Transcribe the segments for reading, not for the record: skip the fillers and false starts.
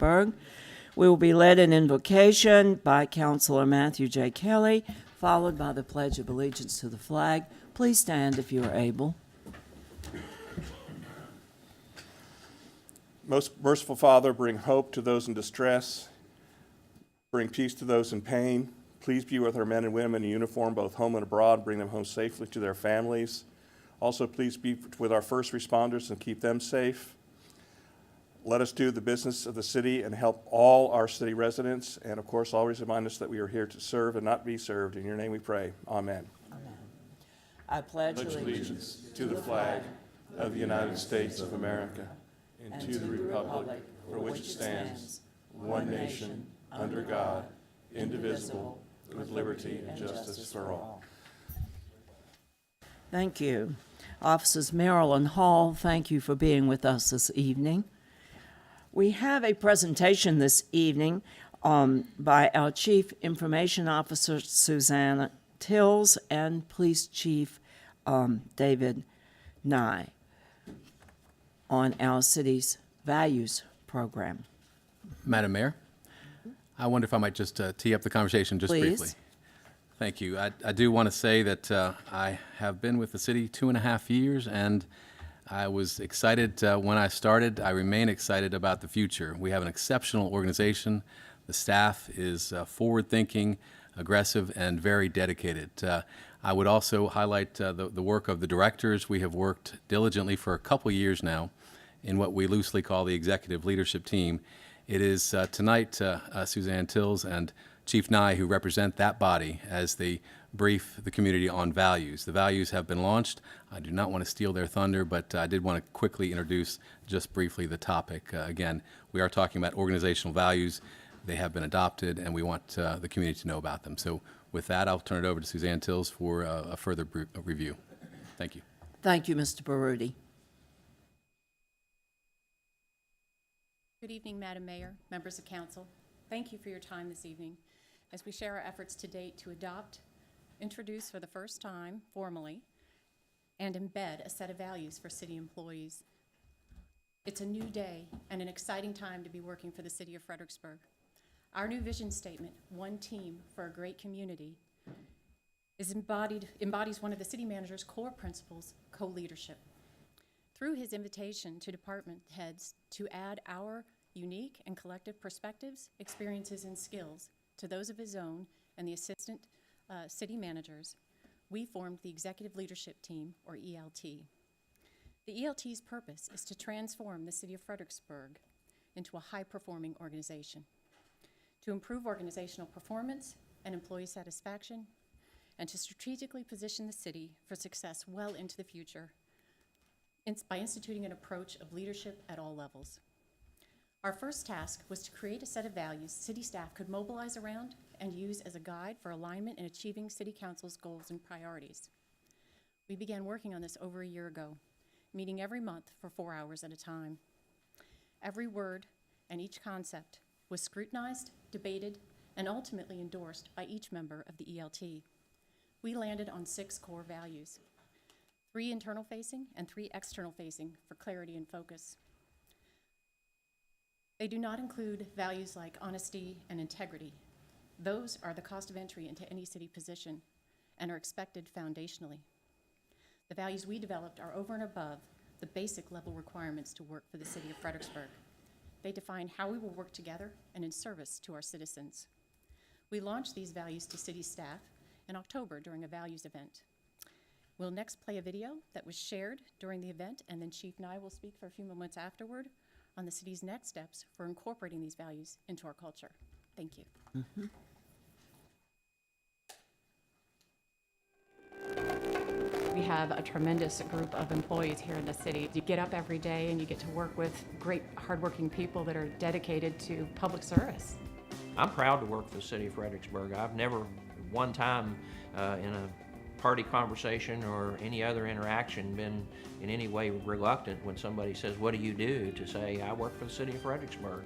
Frederickburg. We will be led in invocation by Councilor Matthew J. Kelly, followed by the Pledge of Allegiance to the flag. Please stand if you are able. Most merciful Father, bring hope to those in distress, bring peace to those in pain. Please be with our men and women in uniform, both home and abroad. Bring them home safely to their families. Also, please be with our first responders and keep them safe. Let us do the business of the city and help all our city residents. And of course, always remind us that we are here to serve and not be served. In your name we pray. Amen. Amen. I pledge Allegiance to the flag of the United States of America and to the republic for which it stands, one nation, under God, indivisible, with liberty and justice for all. Thank you. Officers Merrill and Hall, thank you for being with us this evening. We have a presentation this evening by our Chief Information Officer, Susanna Tills, and Police Chief David Nye on our city's values program. Madam Mayor, I wonder if I might just tee up the conversation just Please. briefly. Thank you. I do want to say that I have been with the city 2.5 years, and I was excited when I started. I remain excited about the future. We have an exceptional organization. The staff is forward-thinking, aggressive, and very dedicated. I would also highlight the work of the directors. We have worked diligently for a couple years now in what we loosely call the executive leadership team. It is tonight Suzanne Tills and Chief Nye who represent that body as they brief the community on values. The values have been launched. I do not want to steal their thunder, but I did want to quickly introduce just briefly the topic. Again, we are talking about organizational values. They have been adopted, and we want the community to know about them. So with that, I'll turn it over to Suzanne Tills for a further review. Thank you. Thank you, Mr. Baruti. Good evening, Madam Mayor, members of council. Thank you for your time this evening as we share our efforts to date to adopt, introduce for the first time formally, and embed a set of values for city employees. It's a new day and an exciting time to be working for the city of Fredericksburg. Our new vision statement, One Team for a Great Community, embodies one of the city manager's core principles, co-leadership. Through his invitation to department heads to add our unique and collective perspectives, experiences, and skills to those of his own and the assistant city managers, we formed the Executive Leadership Team, or ELT. The ELT's purpose is to transform the city of Fredericksburg into a high-performing organization, to improve organizational performance and employee satisfaction, and to strategically position the city for success well into the future by instituting an approach of leadership at all levels. Our first task was to create a set of values city staff could mobilize around and use as a guide for alignment in achieving City Council's goals and priorities. We began working on this over a year ago, meeting every month for 4 hours at a time. Every word and each concept was scrutinized, debated, and ultimately endorsed by each member of the ELT. We landed on 6 core values: 3 internal-facing and 3 external-facing for clarity and focus. They do not include values like honesty and integrity. Those are the cost of entry into any city position and are expected foundationally. The values we developed are over and above the basic level requirements to work for the city of Fredericksburg. They define how we will work together and in service to our citizens. We launched these values to city staff in October during a values event. We'll next play a video that was shared during the event, and then Chief Nye will speak for a few moments afterward on the city's next steps for incorporating these values into our culture. Thank you. Mm-hmm. We have a tremendous group of employees here in the city. You get up every day and you get to work with great, hardworking people that are dedicated to public service. I'm proud to work for the city of Fredericksburg. I've never one time in a party conversation or any other interaction been in any way reluctant when somebody says, "What do you do?" to say, "I work for the city of Fredericksburg."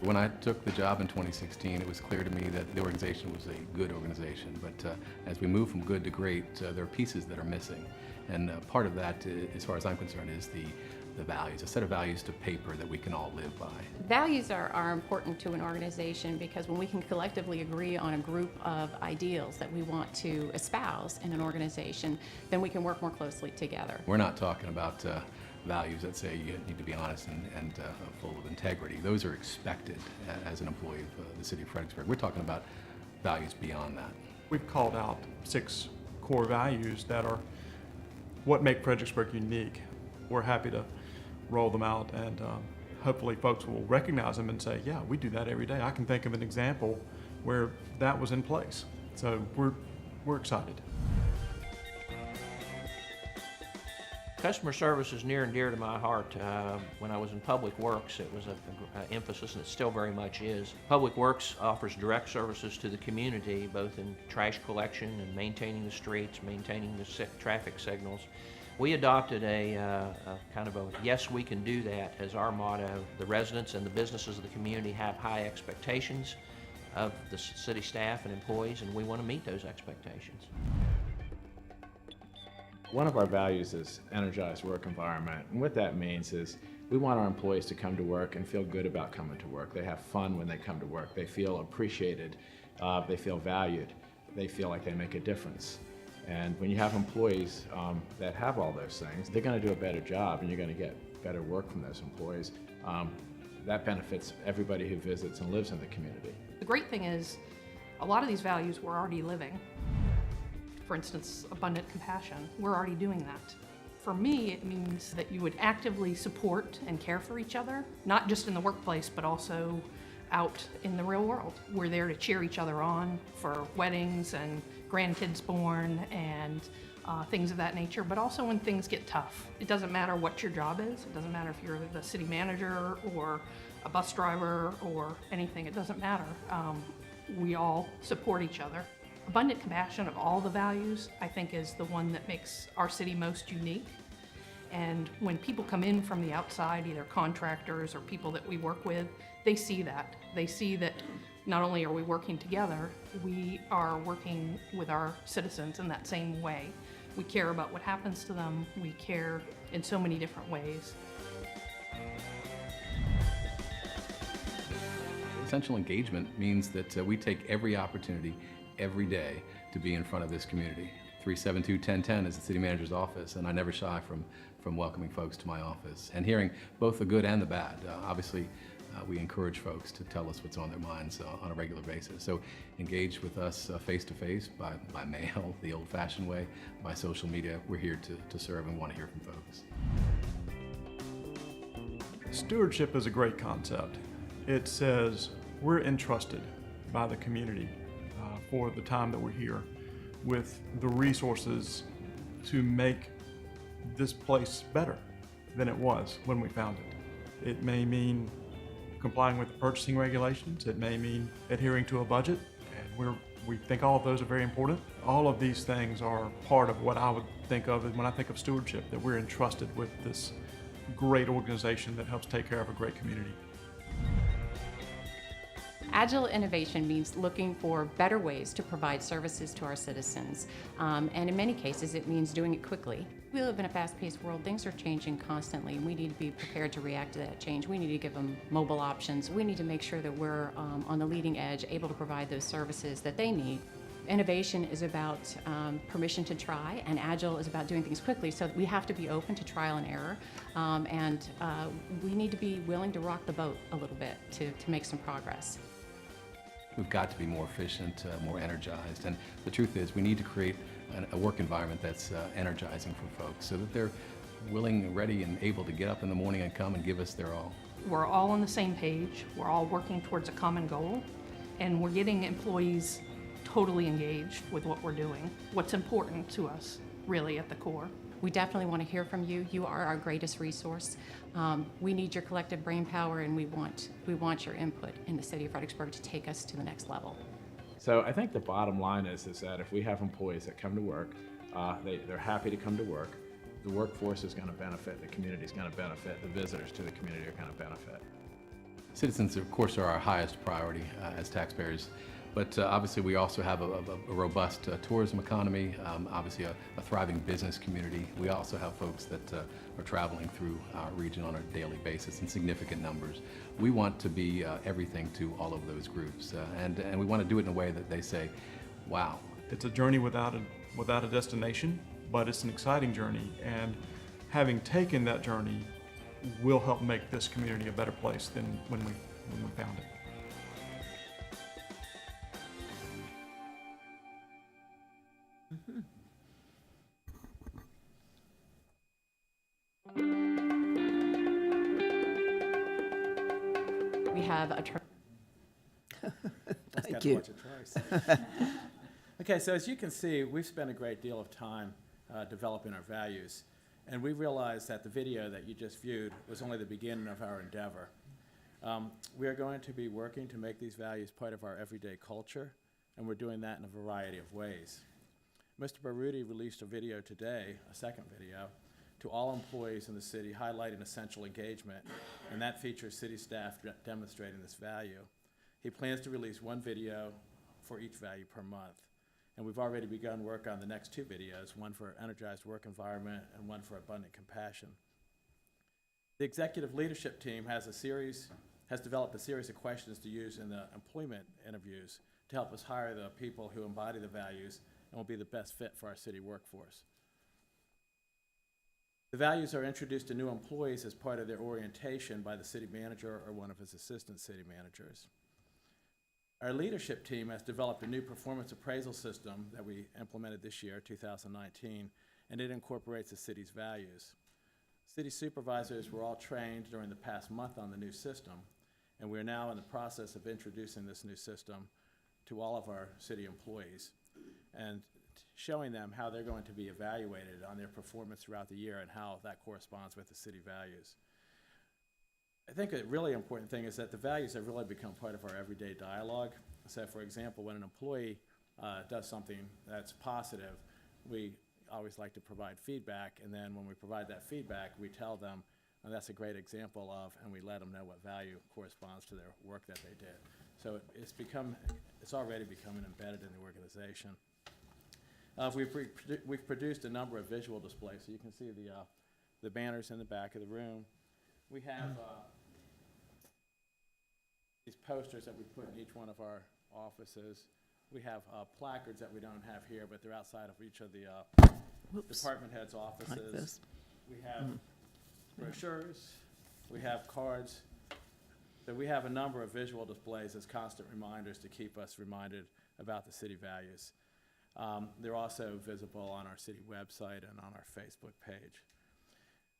When I took the job in 2016, it was clear to me that the organization was a good organization. But as we move from good to great, there are pieces that are missing. And part of that, as far as I'm concerned, is the the values, a set of values to paper that we can all live by. Values are important to an organization because when we can collectively agree on a group of ideals that we want to espouse in an organization, then we can work more closely together. We're not talking about values that say you need to be honest and full of integrity. Those are expected as an employee of the city of Fredericksburg. We're talking about values beyond that. We've called out 6 core values that are what make Fredericksburg unique. We're happy to roll them out, and hopefully folks will recognize them and say, yeah, we do that every day. I can think of an example where that was in place. So we're excited. Customer service is near and dear to my heart. When I was in Public Works, it was an emphasis, and it still very much is. Public Works offers direct services to the community, both in trash collection and maintaining the streets, maintaining the traffic signals. We adopted a kind of a yes, we can do that as our motto. The residents and the businesses of the community have high expectations of the city staff and employees, and we want to meet those expectations. One of our values is energized work environment, and what that means is we want our employees to come to work and feel good about coming to work. They have fun when they come to work. They feel appreciated. They feel valued. They feel like they make a difference. And when you have employees that have all those things, they're going to do a better job, and you're going to get better work from those employees. That benefits everybody who visits and lives in the community. The great thing is, a lot of these values we're already living. For instance, abundant compassion, we're already doing that. For me, it means that you would actively support and care for each other, not just in the workplace, but also out in the real world. We're there to cheer each other on for weddings and grandkids born and things of that nature, but also when things get tough. It doesn't matter what your job is. It doesn't matter if you're the city manager or a bus driver or anything. It doesn't matter. We all support each other. Abundant compassion of all the values, I think, is the one that makes our city most unique. And when people come in from the outside, either contractors or people that we work with, they see that. They see that not only are we working together, we are working with our citizens in that same way. We care about what happens to them. We care in so many different ways. Essential engagement means that we take every opportunity every day to be in front of this community. 372-1010 is the city manager's office, and I never shy from welcoming folks to my office and hearing both the good and the bad. Obviously, we encourage folks to tell us what's on their minds on a regular basis. So engage with us face-to-face, by mail, the old-fashioned way, by social media. We're here to serve and want to hear from folks. Stewardship is a great concept. It says we're entrusted by the community for the time that we're here with the resources to make this place better than it was when we found it. It may mean complying with the purchasing regulations. It may mean adhering to a budget, and we think all of those are very important. All of these things are part of what I would think of when I think of stewardship, that we're entrusted with this great organization that helps take care of a great community. Agile innovation means looking for better ways to provide services to our citizens. And in many cases, it means doing it quickly. We live in a fast-paced world. Things are changing constantly, and we need to be prepared to react to that change. We need to give them mobile options. We need to make sure that we're on the leading edge, able to provide those services that they need. Innovation is about permission to try, and Agile is about doing things quickly. So we have to be open to trial and error, and we need to be willing to rock the boat a little bit to make some progress. We've got to be more efficient, more energized, and the truth is we need to create a work environment that's energizing for folks so that they're willing, ready, and able to get up in the morning and come and give us their all. We're all on the same page. We're all working towards a common goal, and we're getting employees totally engaged with what we're doing, what's important to us, really, at the core. We definitely want to hear from you. You are our greatest resource. We need your collective brain power, and we want your input in the city of Fredericksburg to take us to the next level. So I think the bottom line is that if we have employees that come to work, they're happy to come to work, the workforce is going to benefit, the community is going to benefit, the visitors to the community are going to benefit. Citizens, of course, are our highest priority as taxpayers. But obviously, we also have a robust tourism economy, obviously a thriving business community. We also have folks that are traveling through our region on a daily basis in significant numbers. We want to be everything to all of those groups, and we want to do it in a way that they say, wow. It's a journey without a destination, but it's an exciting journey, and having taken that journey will help make this community a better place than when we found it. We have a Thank you. Okay, so as you can see, we've spent a great deal of time developing our values, and we realized that the video that you just viewed was only the beginning of our endeavor. We are going to be working to make these values part of our everyday culture, and we're doing that in a variety of ways. Mr. Baruti released a video today, a second video, to all employees in the city highlighting essential engagement, and that features city staff demonstrating this value. He plans to release one video for each value per month, and we've already begun work on the next two videos, one for energized work environment and one for abundant compassion. The executive leadership team has developed a series of questions to use in the employment interviews to help us hire the people who embody the values and will be the best fit for our city workforce. The values are introduced to new employees as part of their orientation by the city manager or one of his assistant city managers. Our leadership team has developed a new performance appraisal system that we implemented this year, 2019, and it incorporates the city's values. City supervisors were all trained during the past month on the new system, and we're now in the process of introducing this new system to all of our city employees and showing them how they're going to be evaluated on their performance throughout the year and how that corresponds with the city values. I think a really important thing is that the values have really become part of our everyday dialogue. So for example, when an employee does something that's positive, we always like to provide feedback, and then when we provide that feedback, we tell them, and that's a great example of, and we let them know what value corresponds to their work that they did. So it's already becoming embedded in the organization. We've produced a number of visual displays, so you can see the banners in the back of the room. We have these posters that we put in each one of our offices. We have placards that we don't have here, but they're outside of each of the department heads' offices. Like this. We have brochures, we have cards. So we have a number of visual displays as constant reminders to keep us reminded about the city values. They're also visible on our city website and on our Facebook page.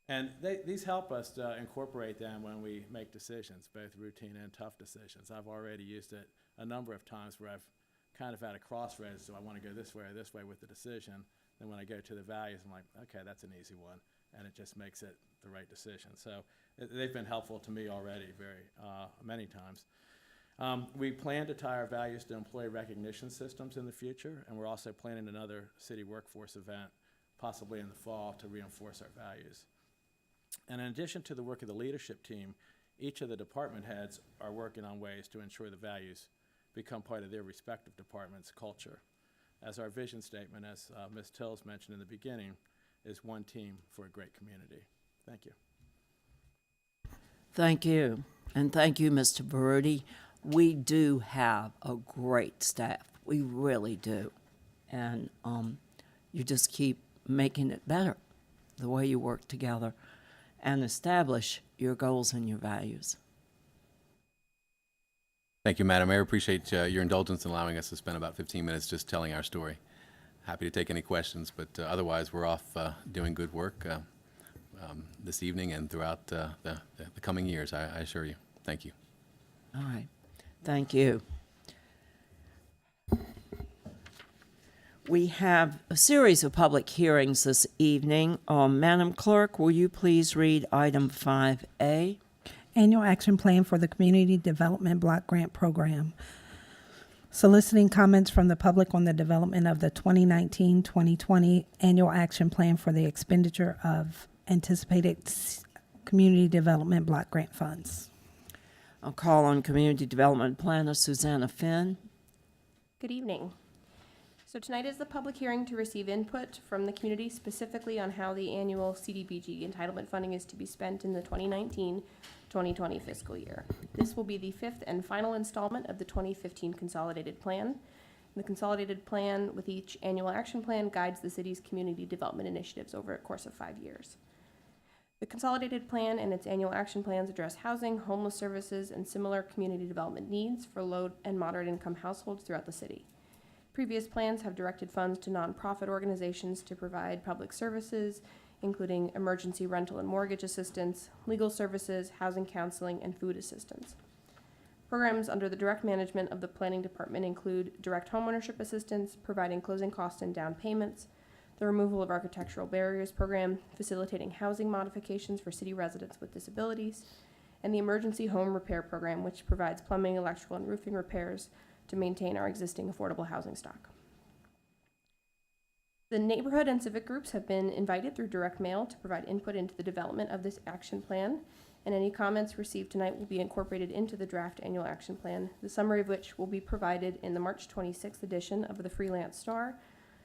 And these help us to incorporate them when we make decisions, both routine and tough decisions. I've already used it a number of times where I've kind of at a crossroads, do I want to go this way or this way with the decision? Then when I go to the values, I'm like, okay, that's an easy one, and it just makes it the right decision. So they've been helpful to me already many times. We plan to tie our values to employee recognition systems in the future, and we're also planning another city workforce event, possibly in the fall, to reinforce our values. And in addition to the work of the leadership team, each of the department heads are working on ways to ensure the values become part of their respective department's culture. As our vision statement, as Ms. Tills mentioned in the beginning, is one team for a great community. Thank you. Thank you. And thank you, Mr. Baruti. We do have a great staff. We really do. And you just keep making it better, the way you work together and establish your goals and your values. Thank you, Madam Mayor. Appreciate your indulgence in allowing us to spend about 15 minutes just telling our story. Happy to take any questions, but otherwise we're off doing good work this evening and throughout the coming years, I assure you. Thank you. All right. Thank you. We have a series of public hearings this evening. Madam Clerk, will you please read item 5A? Annual Action Plan for the Community Development Block Grant Program. Soliciting comments from the public on the development of the 2019-2020 Annual Action Plan for the expenditure of anticipated Community Development Block Grant funds. I'll call on Community Development Planner Susanna Finn. Good evening. So tonight is the public hearing to receive input from the community specifically on how the annual CDBG entitlement funding is to be spent in the 2019-2020 fiscal year. This will be the fifth and final installment of the 2015 consolidated plan. The consolidated plan with each annual action plan guides the city's community development initiatives over a course of 5 years. The consolidated plan and its annual action plans address housing, homeless services, and similar community development needs for low and moderate income households throughout the city. Previous plans have directed funds to nonprofit organizations to provide public services, including emergency rental and mortgage assistance, legal services, housing counseling, and food assistance. Programs under the direct management of the planning department include direct homeownership assistance, providing closing costs and down payments, the removal of architectural barriers program, facilitating housing modifications for city residents with disabilities, and the emergency home repair program, which provides plumbing, electrical, and roofing repairs to maintain our existing affordable housing stock. The neighborhood and civic groups have been invited through direct mail to provide input into the development of this action plan, and any comments received tonight will be incorporated into the draft annual action plan, the summary of which will be provided in the March 26th edition of the Freelance Star,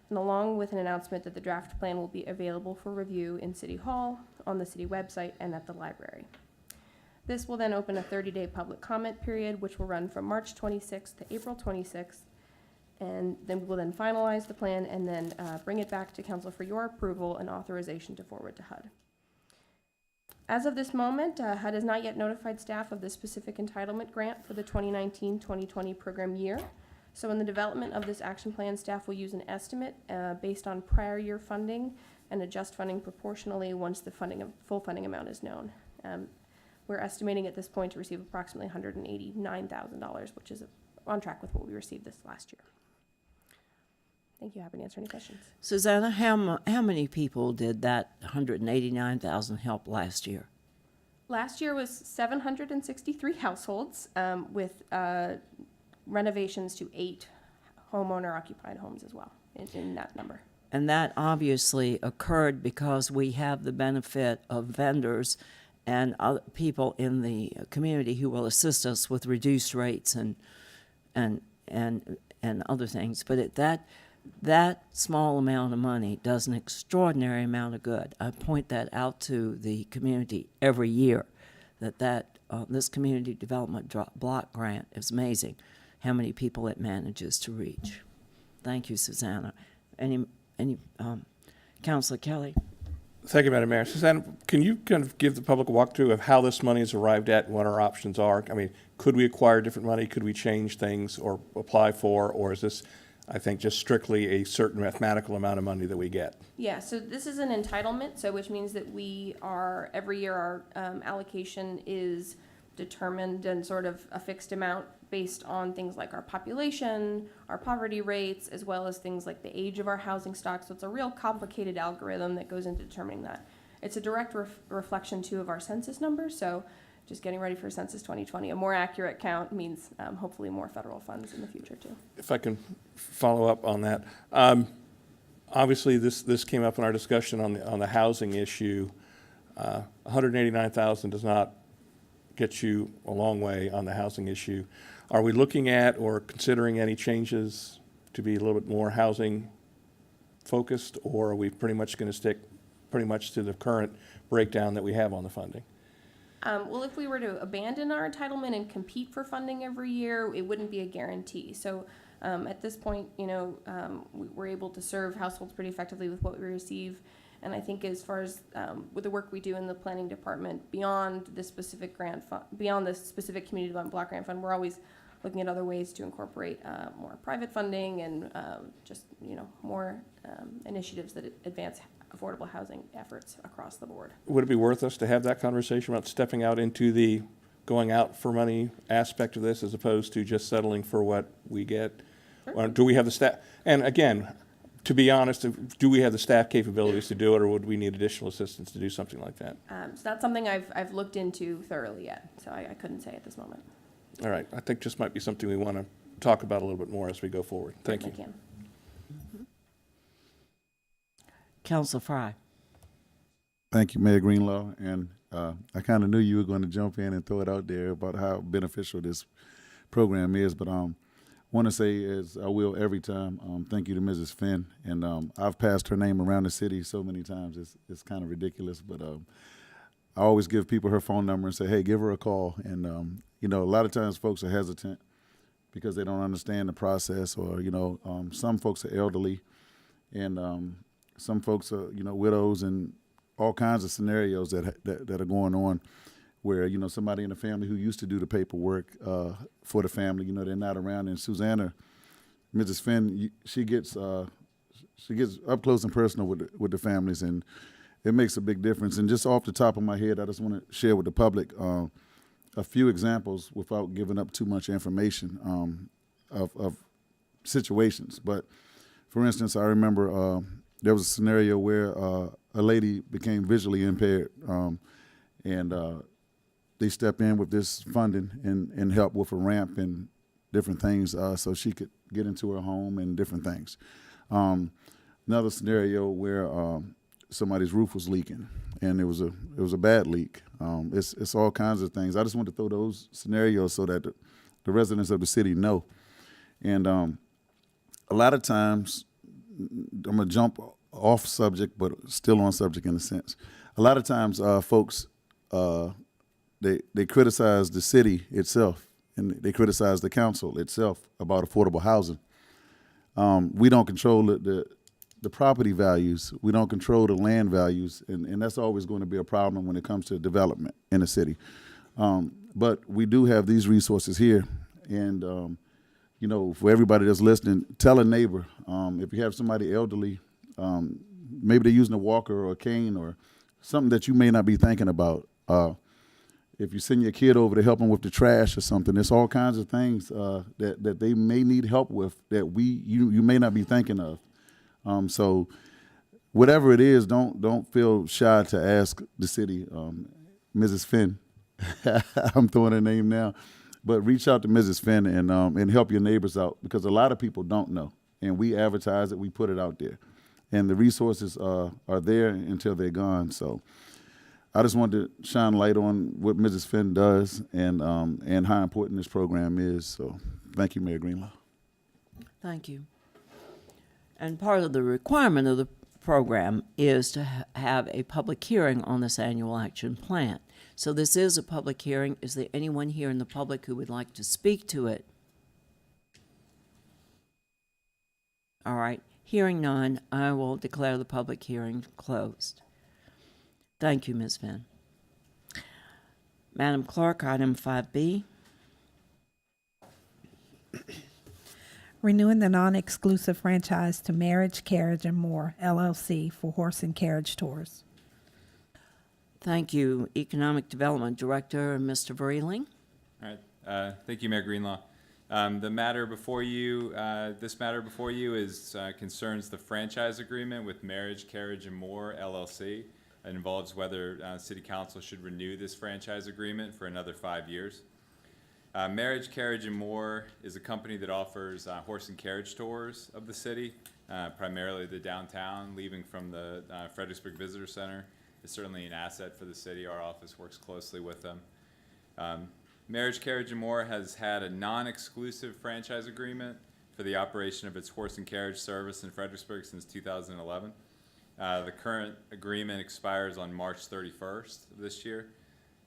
and along with an announcement that the draft plan will be available for review in City Hall, on the city website, and at the library. This will then open a 30-day public comment period, which will run from March 26th to April 26th, and then we will then finalize the plan and then bring it back to council for your approval and authorization to forward to HUD. As of this moment, HUD has not yet notified staff of the specific entitlement grant for the 2019-2020 program year. So in the development of this action plan, staff will use an estimate based on prior year funding and adjust funding proportionally once the full funding amount is known. We're estimating at this point to receive approximately $189,000, which is on track with what we received this last year. Thank you. Happy to answer any questions. Susanna, how many people did that 189,000 help last year? Last year was 763 households with renovations to 8 homeowner-occupied homes as well in that number. And that obviously occurred because we have the benefit of vendors and other people in the community who will assist us with reduced rates and other things. But that small amount of money does an extraordinary amount of good. I point that out to the community every year, that this community development block grant is amazing, how many people it manages to reach. Thank you, Susanna. Any Councilor Kelly? Thank you, Madam Mayor. Susanna, can you kind of give the public a walkthrough of how this money is arrived at and what our options are? I mean, could we acquire different money? Could we change things or apply for? Or is this, I think, just strictly a certain mathematical amount of money that we get? Yeah, so this is an entitlement, so which means that we are, every year our allocation is determined and sort of a fixed amount based on things like our population, our poverty rates, as well as things like the age of our housing stock. So it's a real complicated algorithm that goes into determining that. It's a direct reflection, too, of our census numbers. So just getting ready for Census 2020, a more accurate count means hopefully more federal funds in the future, too. If I can follow up on that. Obviously, this came up in our discussion on the housing issue. 189,000 does not get you a long way on the housing issue. Are we looking at or considering any changes to be a little bit more housing focused, or are we pretty much going to stick pretty much to the current breakdown that we have on the funding? Well, if we were to abandon our entitlement and compete for funding every year, it wouldn't be a guarantee. So at this point, we're able to serve households pretty effectively with what we receive. And I think as far as with the work we do in the planning department, beyond the specific beyond the specific community development block grant fund, we're always looking at other ways to incorporate more private funding and just more initiatives that advance affordable housing efforts across the board. Would it be worth us to have that conversation about stepping out into the going out for money aspect of this as opposed to just settling for what we get? Sure. Or do we have the staff? And again, to be honest, do we have the staff capabilities to do it, or would we need additional assistance to do something like that? So that's something I've looked into thoroughly yet, so I couldn't say at this moment. All right. I think this might be something we want to talk about a little bit more as we go forward. Thank you. I can. Councilor Fry. Thank you, Mayor Greenlaw. And I kind of knew you were going to jump in and throw it out there about how beneficial this program is. But want to say, as I will every time, thank you to Mrs. Finn. And I've passed her name around the city so many times, it's kind of ridiculous. But I always give people her phone number and say, hey, give her a call. And, you know, a lot of times folks are hesitant because they don't understand the process, or, you know, some folks are elderly, and some folks are, you know, widows, and all kinds of scenarios that are going on where, you know, somebody in the family who used to do the paperwork for the family, you know, they're not around. And Susanna, Mrs. Finn, she gets up close and personal with the families, and it makes a big difference. And just off the top of my head, I just want to share with the public a few examples without giving up too much information of situations. But for instance, I remember there was a scenario where a lady became visually impaired, and they stepped in with this funding and help with a ramp and different things so she could get into her home and different things. Another scenario where somebody's roof was leaking, and it was a bad leak. It's all kinds of things. I just want to throw those scenarios so that the residents of the city know. And a lot of times, I'm gonna jump off subject, but still on subject in a sense. A lot of times, folks they criticize the city itself, and they criticize the council itself about affordable housing. We don't control the property values. We don't control the land values, and that's always going to be a problem when it comes to development in a city. But we do have these resources here, and you know, for everybody that's listening, tell a neighbor. If you have somebody elderly, maybe they're using a walker or a cane or something that you may not be thinking about. If you send your kid over to help them with the trash or something, there's all kinds of things that they may need help with that you may not be thinking of. So whatever it is, don't feel shy to ask the city. Mrs. Finn, I'm throwing her name now, but reach out to Mrs. Finn and help your neighbors out, because a lot of people don't know, and we advertise it, we put it out there, and the resources are there until they're gone. So I just wanted to shine light on what Mrs. Finn does and how important this program is. So thank you, Mayor Greenlaw. Thank you. And part of the requirement of the program is to have a public hearing on this annual action plan. So this is a public hearing. Is there anyone here in the public who would like to speak to it? All right. Hearing none, I will declare the public hearing closed. Thank you, Ms. Finn. Madam Clerk, item 5B. Renewing the non-exclusive franchise to Marriage, Carriage, and More, LLC for horse and carriage tours. Thank you, Economic Development Director, Mr. Vreeling. All right. Thank you, Mayor Greenlaw. The matter before you, this matter before you is concerns the franchise agreement with Marriage, Carriage, and More, LLC. It involves whether City Council should renew this franchise agreement for another 5 years. Marriage, Carriage, and More is a company that offers horse and carriage tours of the city, primarily the downtown, leaving from the Frederickburg Visitor Center. It's certainly an asset for the city. Our office works closely with them. Marriage, Carriage, and More has had a non-exclusive franchise agreement for the operation of its horse and carriage service in Fredericksburg since 2011. The current agreement expires on March 31st of this year,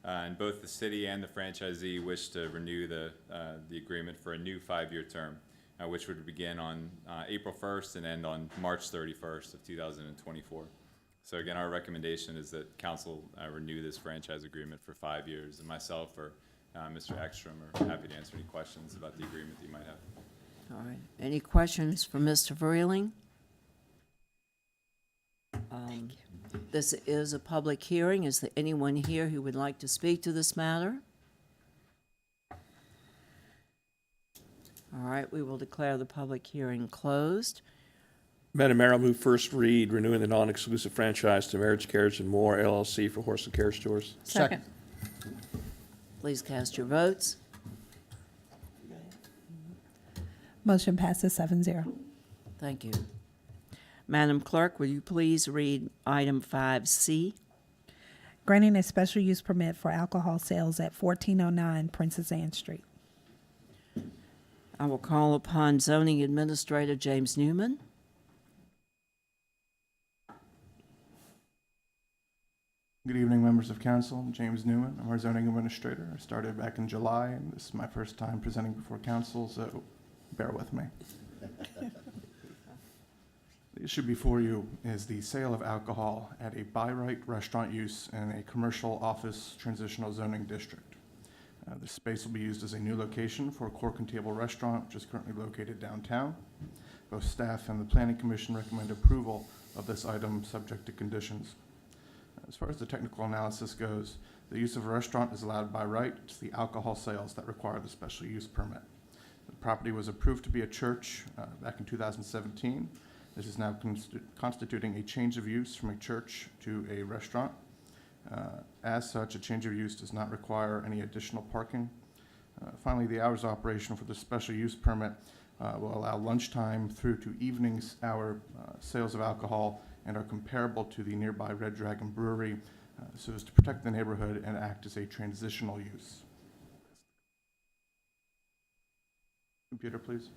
and both the city and the franchisee wish to renew the agreement for a new 5-year term, which would begin on April 1st and end on March 31st of 2024. So again, our recommendation is that council renew this franchise agreement for 5 years, and myself or Mr. Ekstrom are happy to answer any questions about the agreement that you might have. All right. Any questions for Mr. Vreeling? This is a public hearing. Is there anyone here who would like to speak to this matter? All right, we will declare the public hearing closed. Madam Mayor, I'll move first read, renewing the non-exclusive franchise to Marriage, Carriage, and More, LLC for horse and carriage tours. Second. Please cast your votes. Motion passes 7-0. Thank you. Madam Clerk, will you please read item 5C? Granting a special use permit for alcohol sales at 1409 Princess Anne Street. I will call upon Zoning Administrator James Newman. Good evening, members of council. I'm James Newman. I'm our zoning administrator. I started back in July, and this is my first time presenting before council, so bear with me. The issue before you is the sale of alcohol at a by right restaurant use in a commercial office transitional zoning district. The space will be used as a new location for a Cork and Table restaurant, which is currently located downtown. Both staff and the Planning Commission recommend approval of this item subject to conditions. As far as the technical analysis goes, the use of a restaurant is allowed by right. It's the alcohol sales that require the special use permit. The property was approved to be a church back in 2017. This is now constituting a change of use from a church to a restaurant. As such, a change of use does not require any additional parking. Finally, the hours of operation for the special use permit will allow lunchtime through to evenings hour sales of alcohol and are comparable to the nearby Red Dragon Brewery, so as to protect the neighborhood and act as a transitional use. Computer, please.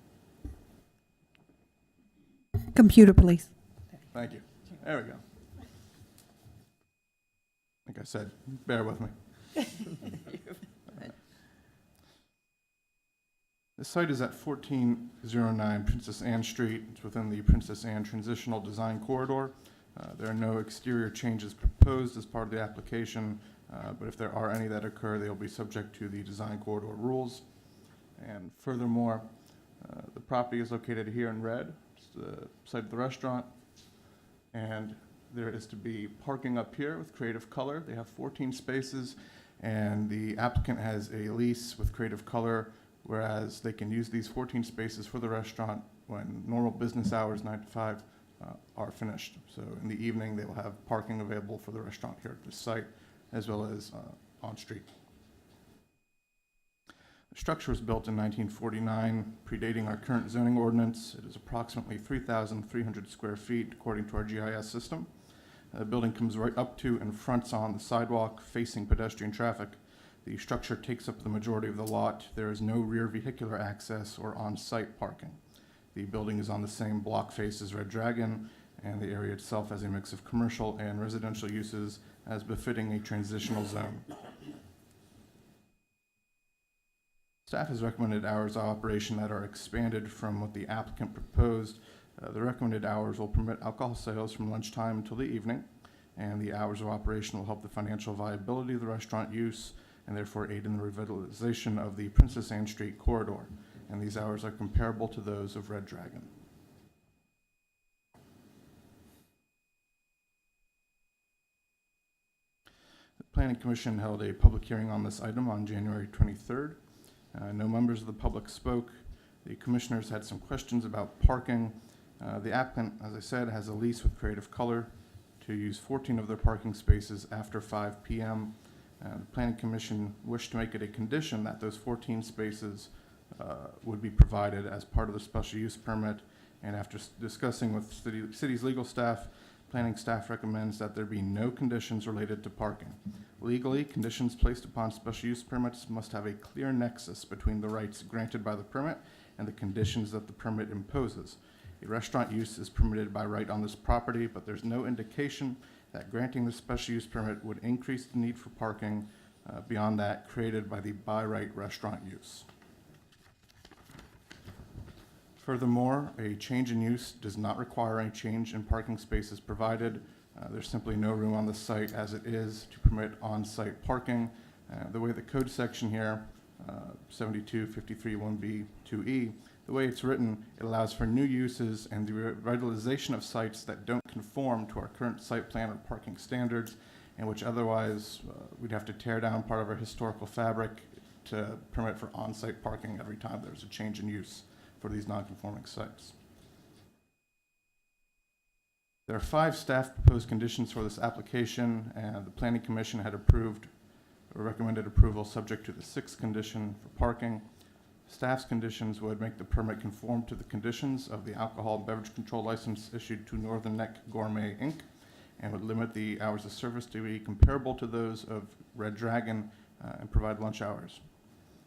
Computer, please. Thank you. There we go. Like I said, bear with me. The site is at 1409 Princess Anne Street. It's within the Princess Anne Transitional Design Corridor. There are no exterior changes proposed as part of the application, but if there are any that occur, they will be subject to the design corridor rules. And furthermore, the property is located here in red. It's the site of the restaurant. And there is to be parking up here with Creative Color. They have 14 spaces, and the applicant has a lease with Creative Color, whereas they can use these 14 spaces for the restaurant when normal business hours, 9 to 5, are finished. So in the evening, they will have parking available for the restaurant here at this site, as well as on street. The structure was built in 1949, predating our current zoning ordinance. It is approximately 3,300 square feet, according to our GIS system. The building comes right up to and fronts on the sidewalk facing pedestrian traffic. The structure takes up the majority of the lot. There is no rear vehicular access or on-site parking. The building is on the same block face as Red Dragon, and the area itself has a mix of commercial and residential uses as befitting a transitional zone. Staff has recommended hours of operation that are expanded from what the applicant proposed. The recommended hours will permit alcohol sales from lunchtime until the evening, and the hours of operation will help the financial viability of the restaurant use and therefore aid in the revitalization of the Princess Anne Street corridor. And these hours are comparable to those of Red Dragon. The Planning Commission held a public hearing on this item on January 23rd. No members of the public spoke. The commissioners had some questions about parking. The applicant, as I said, has a lease with Creative Color to use 14 of their parking spaces after 5 p.m. The Planning Commission wished to make it a condition that those 14 spaces would be provided as part of the special use permit. And after discussing with city's legal staff, planning staff recommends that there be no conditions related to parking. Legally, conditions placed upon special use permits must have a clear nexus between the rights granted by the permit and the conditions that the permit imposes. A restaurant use is permitted by right on this property, but there's no indication that granting the special use permit would increase the need for parking beyond that created by the by right restaurant use. Furthermore, a change in use does not require any change in parking spaces provided. There's simply no room on the site as it is to permit on-site parking. The way the code section here, 7253(1B) 2E, the way it's written, it allows for new uses and the revitalization of sites that don't conform to our current site plan or parking standards, and which otherwise we'd have to tear down part of our historical fabric to permit for on-site parking every time there's a change in use for these non-conforming sites. There are 5 staff proposed conditions for this application, and the Planning Commission had approved or recommended approval subject to the 6th condition for parking. Staff's conditions would make the permit conform to the conditions of the alcohol and beverage control license issued to Northern Neck Gourmet, Inc., and would limit the hours of service to be comparable to those of Red Dragon and provide lunch hours.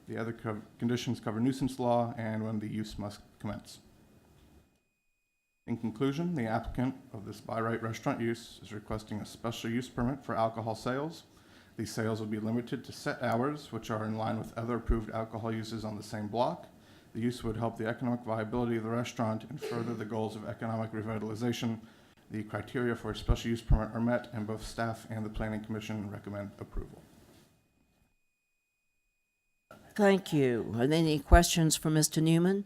The other conditions cover nuisance law and when the use must commence. In conclusion, the applicant of this by right restaurant use is requesting a special use permit for alcohol sales. These sales will be limited to set hours, which are in line with other approved alcohol uses on the same block. The use would help the economic viability of the restaurant and further the goals of economic revitalization. The criteria for a special use permit are met, and both staff and the Planning Commission recommend approval. Thank you. Are there any questions for Mr. Newman?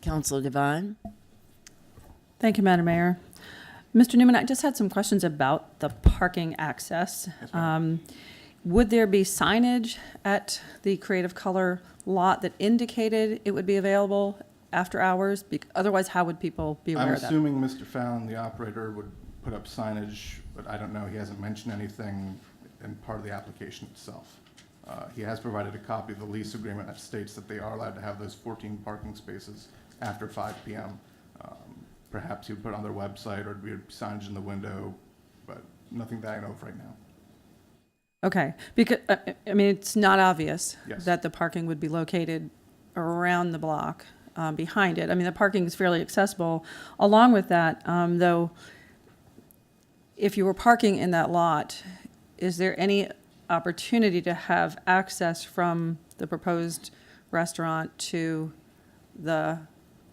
Councilor Devine? Thank you, Madam Mayor. Mr. Newman, I just had some questions about the parking access. Would there be signage at the Creative Color lot that indicated it would be available after hours? Otherwise, how would people be aware I'm of that? assuming Mr. Fallon, the operator, would put up signage, but I don't know. He hasn't mentioned anything in part of the application itself. He has provided a copy of the lease agreement that states that they are allowed to have those 14 parking spaces after 5 p.m. Perhaps he would put it on their website, or it'd be signage in the window, but nothing that I know of right now. Okay, because, I mean, it's not obvious Yes. that the parking would be located around the block, behind it. I mean, the parking is fairly accessible. Along with that, though, if you were parking in that lot, is there any opportunity to have access from the proposed restaurant to the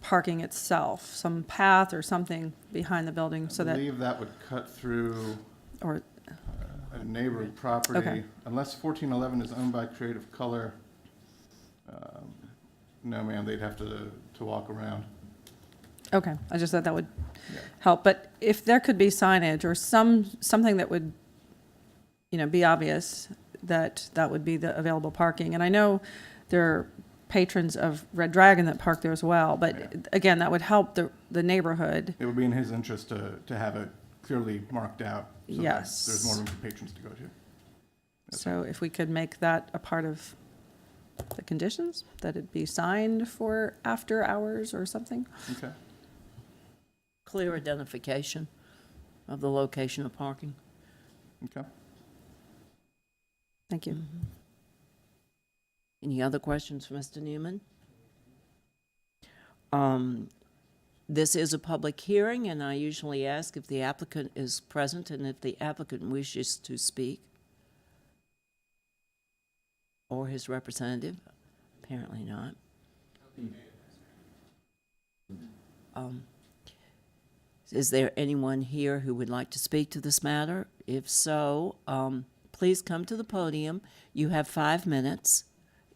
parking itself? Some path or something behind the building so I that, believe that would cut through or, a neighboring property. Okay. Unless 1411 is owned by Creative Color, no, ma'am, they'd have to walk around. okay, I just thought that would Yeah. help. But if there could be signage or something that would, be obvious that that would be the available parking. And I know there are patrons of Red Dragon that park there as well, but Yeah. again, that would help the neighborhood. It would be in his interest to have it clearly marked out so that Yes. there's more room for patrons to go to. Yes, So if we could make that a part of the conditions, that it be signed for after hours or something? Okay. Clear identification of the location of parking. Okay. Thank you. Any other questions for Mr. Newman? This is a public hearing, and I usually ask if the applicant is present and if the applicant wishes to speak. Or his representative. Apparently not. Is there anyone here who would like to speak to this matter? If so, please come to the podium. You have 5 minutes.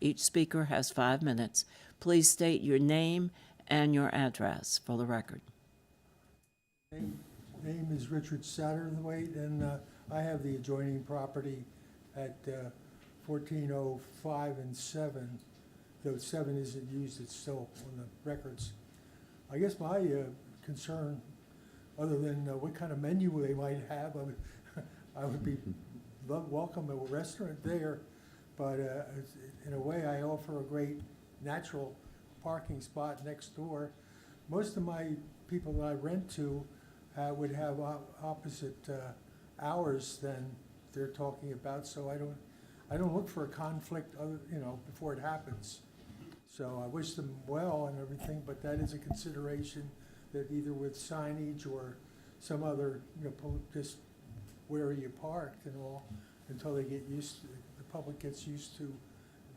Each speaker has 5 minutes. Please state your name and your address for the record. Name is Richard Satterthwaite, and I have the adjoining property at 1405 and 7. Though 7 isn't used, it's still on the records. I guess my concern, other than what kind of menu they might have, I would be welcome a restaurant there, but in a way I offer a great natural parking spot next door. Most of my people that I rent to would have opposite hours than they're talking about, so I don't look for a conflict, before it happens. So I wish them well and everything, but that is a consideration that either with signage or some other, just where you parked and all, until they get used to, the public gets used to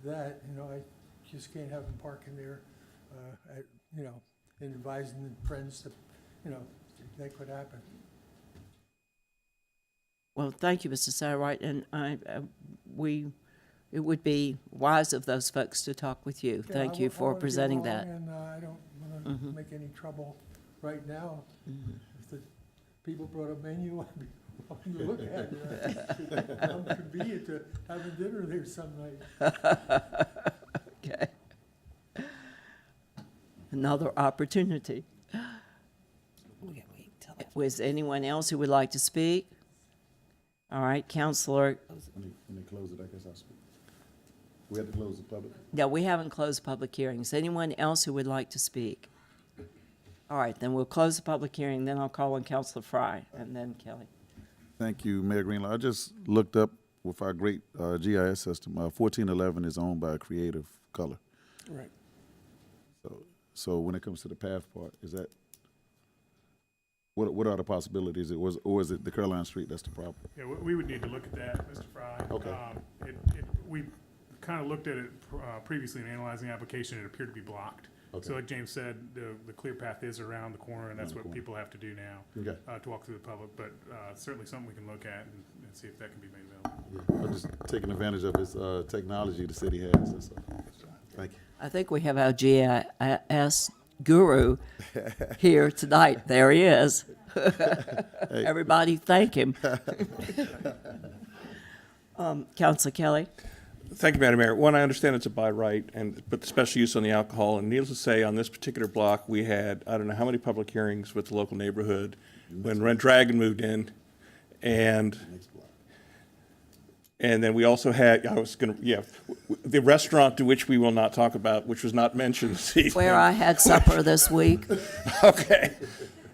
that, I just can't have them parking there, and advising friends to, that could happen. Well, thank you, Mr. Satterwhite, and it would be wise of those folks to talk with you. Yeah, Thank you for presenting that. And I don't want to make any trouble right now. If the people brought a menu, I'd be welcome to look at it. I'm convenient to having dinner there some night. Okay. Another opportunity. Was anyone else who would like to speak? All right, Counselor. When they close it, I guess I'll speak. We have to close the public. No, we haven't closed public hearings. Anyone else who would like to speak? All right, then we'll close the public hearing, then I'll call on Counselor Fry, and then Kelly. Thank you, Mayor Greenlaw. I just looked up with our great GIS system, 1411 is owned by Creative Color. Right. So when it comes to the path part, is that, what are the possibilities? Or is it the Caroline Street that's the problem? Yeah, we would need to look at that, Mr. Fry. Okay. We kind of looked at it previously in analyzing the application. It appeared to be blocked. Okay. So like James said, the clear path is around the corner, and that's Around the what corner. people have to do now Okay. to walk through the public. But certainly something we can look at and see if that can be made available. Yeah, I'm just taking advantage of this technology the city has. That's all. Thank you. I think we have our GIS guru here tonight. There he is. Everybody thank him. Councilor Kelly? Thank you, Madam Mayor. One, I understand it's a by right, but the special use on the alcohol, and needless to say, on this particular block, we had, I don't know how many public hearings with the local neighborhood when Red Dragon moved in, and then we also had, the restaurant to which we will not talk about, which was not mentioned this evening. Where I had supper this week. Okay,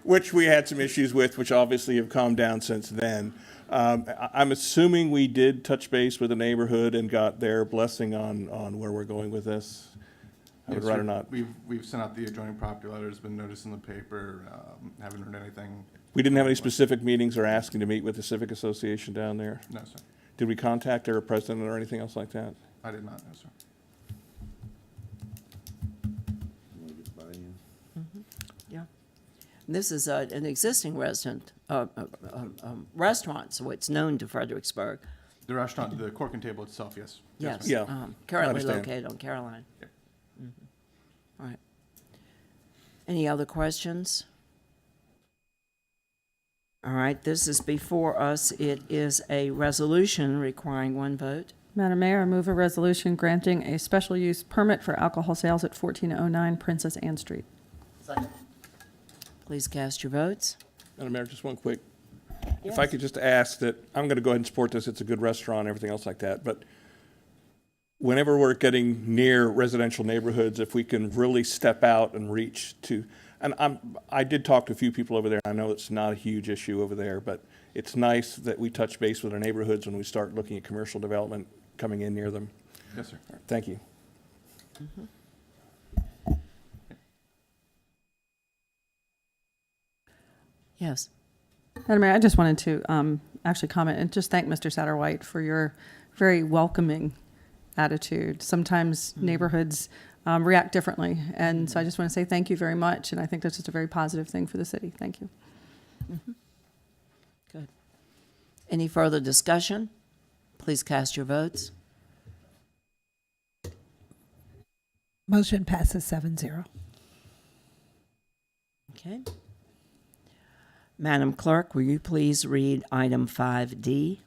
which we had some issues with, which obviously have calmed down since then. I'm assuming we did touch base with the neighborhood and got their blessing on where we're going with this. I would Yes, rather sir. not. We've sent out the adjoining property letters, been noticed in the paper, haven't heard anything. We didn't have any specific meetings or asking to meet with the Civic Association down there? No, sir. Did we contact their president or anything else like that? I did not, no, sir. Yeah. This is an existing restaurant, so it's known to Fredericksburg. The restaurant, the Cork and Table itself, yes. Yes. Yeah, Currently I understand. located on Caroline. Yep. All right. Any other questions? All right, this is before us. It is a resolution requiring one vote. Madam Mayor, I move a resolution granting a special use permit for alcohol sales at 1409 Princess Anne Street. Please cast your votes. Madam Mayor, just one quick. If I could just ask that, I'm going to go ahead and support this. It's a good restaurant, everything else like that. But whenever we're getting near residential neighborhoods, if we can really step out and reach to, and I did talk to a few people over there. I know it's not a huge issue over there, but it's nice that we touch base with our neighborhoods when we start looking at commercial development coming in near them. Yes, sir. Thank you. Yes. Madam Mayor, I just wanted to actually comment and just thank Mr. Satterwhite for your very welcoming attitude. Sometimes neighborhoods react differently, and so I just want to say thank you very much, and I think that's just a very positive thing for the city. Thank you. Good. Any further discussion? Please cast your votes. Motion passes 7-0. Okay. Madam Clerk, will you please read item 5D?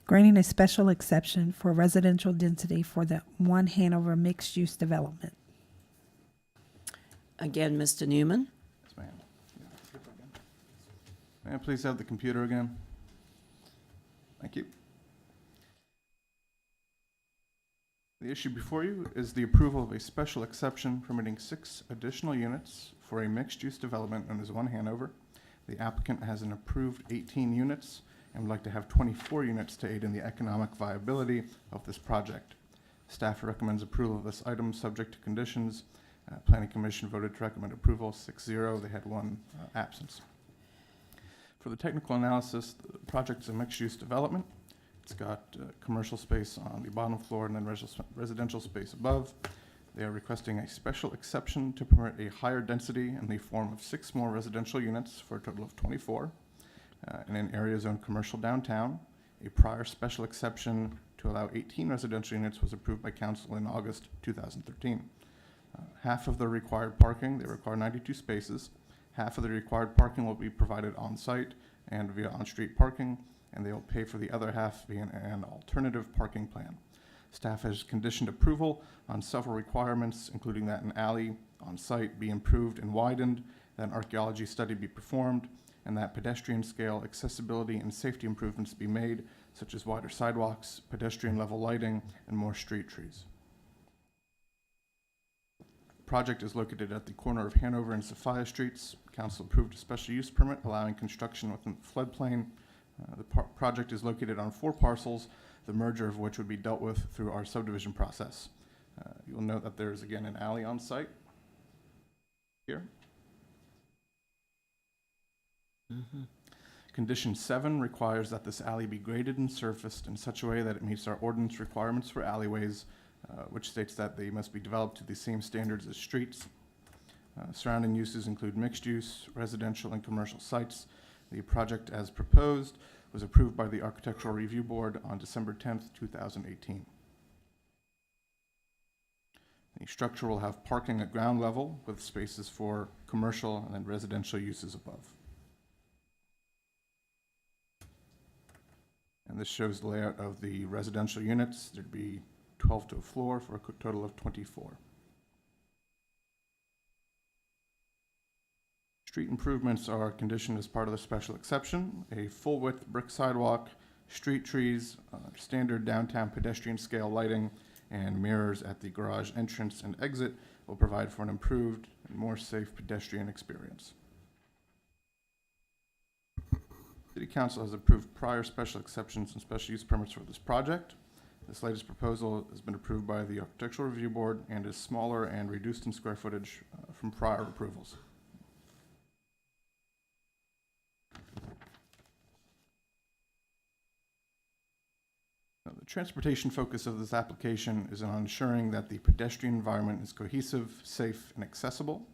Granting a special exception for residential density for the One Hanover mixed-use development. Again, Mr. Newman. Yes, ma'am. May I please have the computer again? Thank you. The issue before you is the approval of a special exception permitting 6 additional units for a mixed-use development known as One Hanover. The applicant has an approved 18 units and would like to have 24 units to aid in the economic viability of this project. Staff recommends approval of this item subject to conditions. Planning Commission voted to recommend approval 6-0. They had 1 absence. For the technical analysis, the project is a mixed-use development. It's got commercial space on the bottom floor and then residential space above. They are requesting a special exception to permit a higher density in the form of 6 more residential units for a total of 24 in an area zoned commercial downtown. A prior special exception to allow 18 residential units was approved by council in August 2013. Half of the required parking, they require 92 spaces. Half of the required parking will be provided on-site and via on-street parking, and they will pay for the other half via an alternative parking plan. Staff has conditioned approval on several requirements, including that an alley on site be improved and widened, that an archaeology study be performed, and that pedestrian scale accessibility and safety improvements be made, such as wider sidewalks, pedestrian level lighting, and more street trees. The project is located at the corner of Hanover and Sophia Streets. Council approved a special use permit allowing construction within the floodplain. The project is located on 4 parcels, the merger of which would be dealt with through our subdivision process. You'll note that there is again an alley on site here. Condition 7 requires that this alley be graded and surfaced in such a way that it meets our ordinance requirements for alleyways, which states that they must be developed to the same standards as streets. Surrounding uses include mixed use, residential, and commercial sites. The project as proposed was approved by the Architectural Review Board on December 10th, 2018. The structure will have parking at ground level with spaces for commercial and residential uses above. And this shows the layout of the residential units. There'd be 12 to a floor for a total of 24. Street improvements are conditioned as part of the special exception. A full-width brick sidewalk, street trees, standard downtown pedestrian scale lighting, and mirrors at the garage entrance and exit will provide for an improved and more safe pedestrian experience. City Council has approved prior special exceptions and special use permits for this project. This latest proposal has been approved by the Architectural Review Board and is smaller and reduced in square footage from prior approvals. The transportation focus of this application is on ensuring that the pedestrian environment is cohesive, safe, and accessible.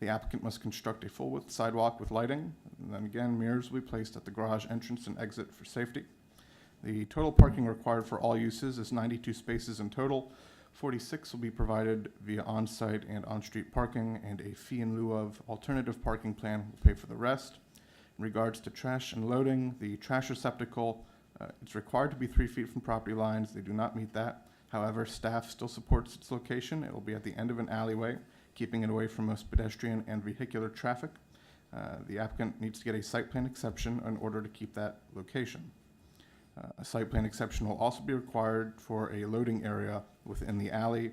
The applicant must construct a full-width sidewalk with lighting, and then again, mirrors will be placed at the garage entrance and exit for safety. The total parking required for all uses is 92 spaces in total. 46 will be provided via on-site and on-street parking, and a fee in lieu of alternative parking plan will pay for the rest. In regards to trash and loading, the trash receptacle it's required to be 3 feet from property lines. They do not meet that. However, staff still supports its location. It will be at the end of an alleyway, keeping it away from most pedestrian and vehicular traffic. The applicant needs to get a site plan exception in order to keep that location. A site plan exception will also be required for a loading area within the alley.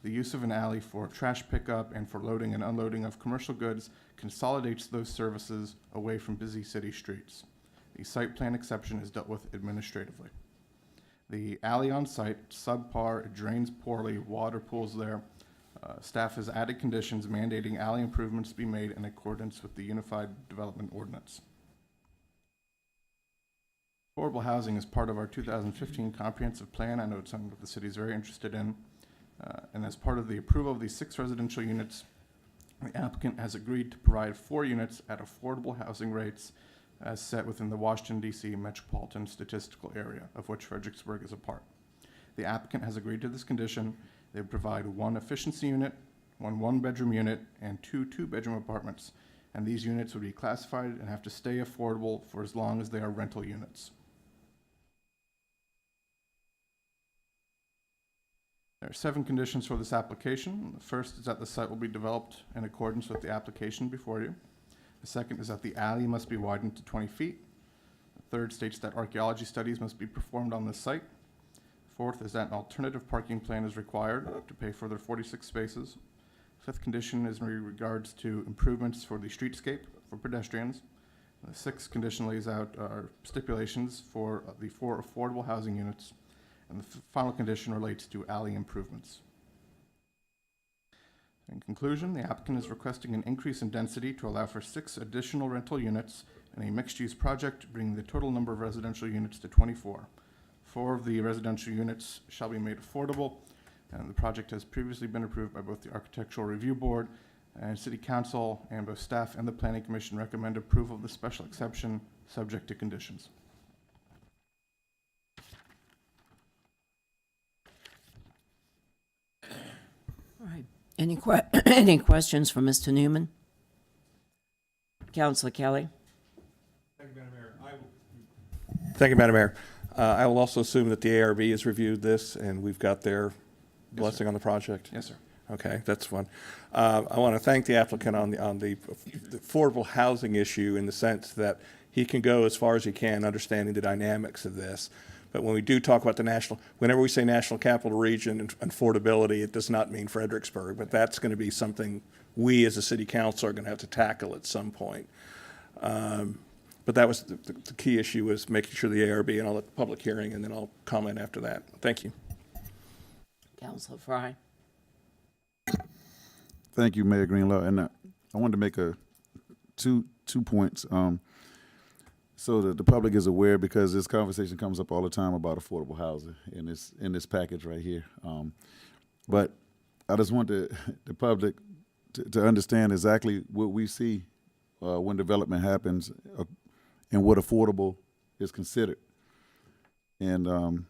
The use of an alley for trash pickup and for loading and unloading of commercial goods consolidates those services away from busy city streets. The site plan exception is dealt with administratively. The alley on site, subpar, it drains poorly, water pools there. Staff has added conditions mandating alley improvements to be made in accordance with the Unified Development Ordinance. Affordable housing is part of our 2015 comprehensive plan. I know it's something that the city is very interested in. And as part of the approval of these 6 residential units, the applicant has agreed to provide 4 units at affordable housing rates as set within the Washington, D.C. metropolitan statistical area, of which Fredericksburg is a part. The applicant has agreed to this condition. They provide 1 efficiency unit, 1 one-bedroom unit, and 2 two-bedroom apartments, and these units would be classified and have to stay affordable for as long as they are rental units. There are 7 conditions for this application. The first is that the site will be developed in accordance with the application before you. The second is that the alley must be widened to 20 feet. The third states that archaeology studies must be performed on this site. Fourth is that an alternative parking plan is required to pay for their 46 spaces. Fifth condition is in regards to improvements for the streetscape for pedestrians. The sixth condition lays out our stipulations for the 4 affordable housing units. And the final condition relates to alley improvements. In conclusion, the applicant is requesting an increase in density to allow for 6 additional rental units in a mixed-use project, bringing the total number of residential units to 24. 4 of the residential units shall be made affordable, and the project has previously been approved by both the Architectural Review Board and City Council, and both staff and the Planning Commission recommend approval of the special exception subject to conditions. All right. Any questions for Mr. Newman? Councilor Kelly? Thank you, Madam Mayor. Thank you, Madam Mayor. I will also assume that the ARB has reviewed this and we've got their blessing on the project. Yes, sir. Okay, that's fun. I want to thank the applicant on the affordable housing issue in the sense that he can go as far as he can understanding the dynamics of this. But when we do talk about whenever we say national capital region and affordability, it does not mean Fredericksburg, but that's going to be something we as a city council are going to have to tackle at some point. But that was the key issue, was making sure the ARB, and I'll let the public hearing, and then I'll comment after that. Thank you. Councilor Fry. Thank you, Mayor Greenlaw. And I wanted to make two points. So that the public is aware, because this conversation comes up all the time about affordable housing in this package right here. But I just want the public to understand exactly what we see when development happens and what affordable is considered. And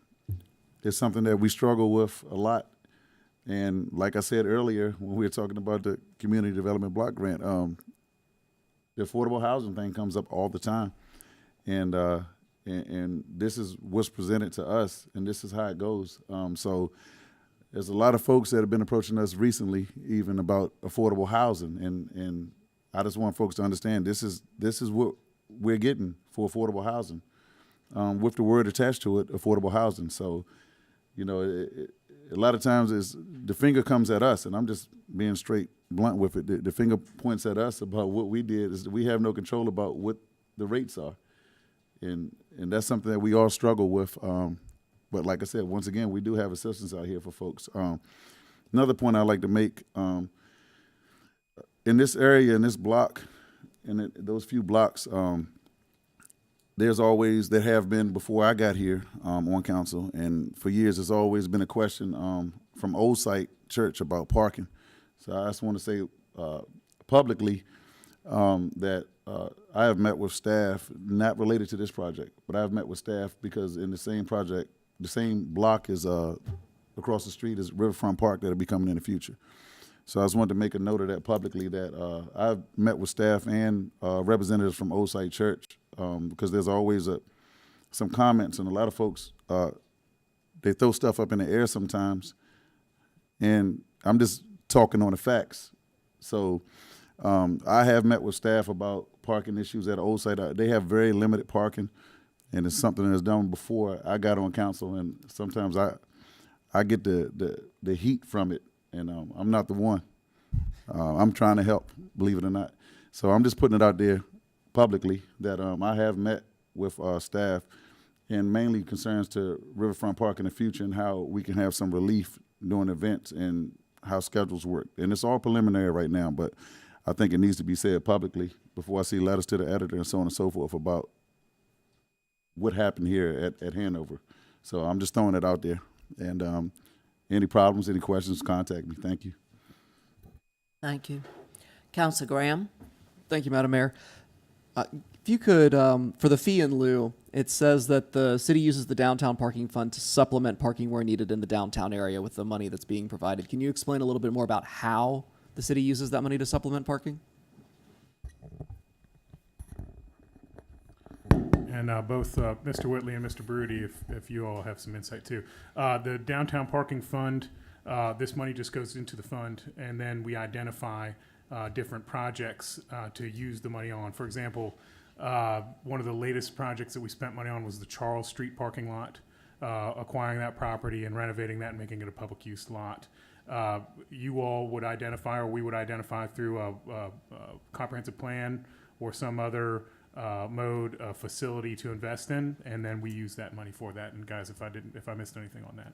it's something that we struggle with a lot. And like I said earlier, when we were talking about the community development block grant, the affordable housing thing comes up all the time. And this is what's presented to us, and this is how it goes. So there's a lot of folks that have been approaching us recently, even about affordable housing, and I just want folks to understand this is what we're getting for affordable housing, with the word attached to it, affordable housing. So, you know, a lot of times the finger comes at us, and I'm just being straight blunt with it. The finger points at us about what we did. Is we have no control about what the rates are. And that's something that we all struggle with. But like I said, once again, we do have assistance out here for folks. Another point I'd like to make, in this area, in this block, in those few blocks, there have been before I got here on council, and for years there's always been a question from Old Site Church about parking. So I just want to say publicly that I have met with staff, not related to this project, but I've met with staff because in the same project, the same block is across the street is Riverfront Park that'll be coming in the future. So I just wanted to make a note of that publicly, that I've met with staff and representatives from Old Site Church, because there's always some comments, and a lot of folks, they throw stuff up in the air sometimes, and I'm just talking on the facts. So I have met with staff about parking issues at Old Site. They have very limited parking, and it's something that's done before I got on council, and sometimes I get the heat from it, and I'm not the one. I'm trying to help, believe it or not. So I'm just putting it out there publicly that I have met with staff, and mainly concerns to Riverfront Park in the future and how we can have some relief during events and how schedules work. And it's all preliminary right now, but I think it needs to be said publicly before I see letters to the editor and so on and so forth about what happened here at Hanover. So I'm just throwing it out there. And any problems, any questions, contact me. Thank you. Thank you. Councilor Graham. Thank you, Madam Mayor. If you could, for the fee in lieu, it says that the city uses the downtown parking fund to supplement parking where needed in the downtown area with the money that's being provided. Can you explain a little bit more about how the city uses that money to supplement parking? And both Mr. Whitley and Mr. Broody, if you all have some insight too. The downtown parking fund, this money just goes into the fund, and then we identify different projects to use the money on. For example, one of the latest projects that we spent money on was the Charles Street parking lot, acquiring that property and renovating that and making it a public use lot. You all would identify, or we would identify through a comprehensive plan or some other mode, facility to invest in, and then we use that money for that. And guys, if I missed anything on that.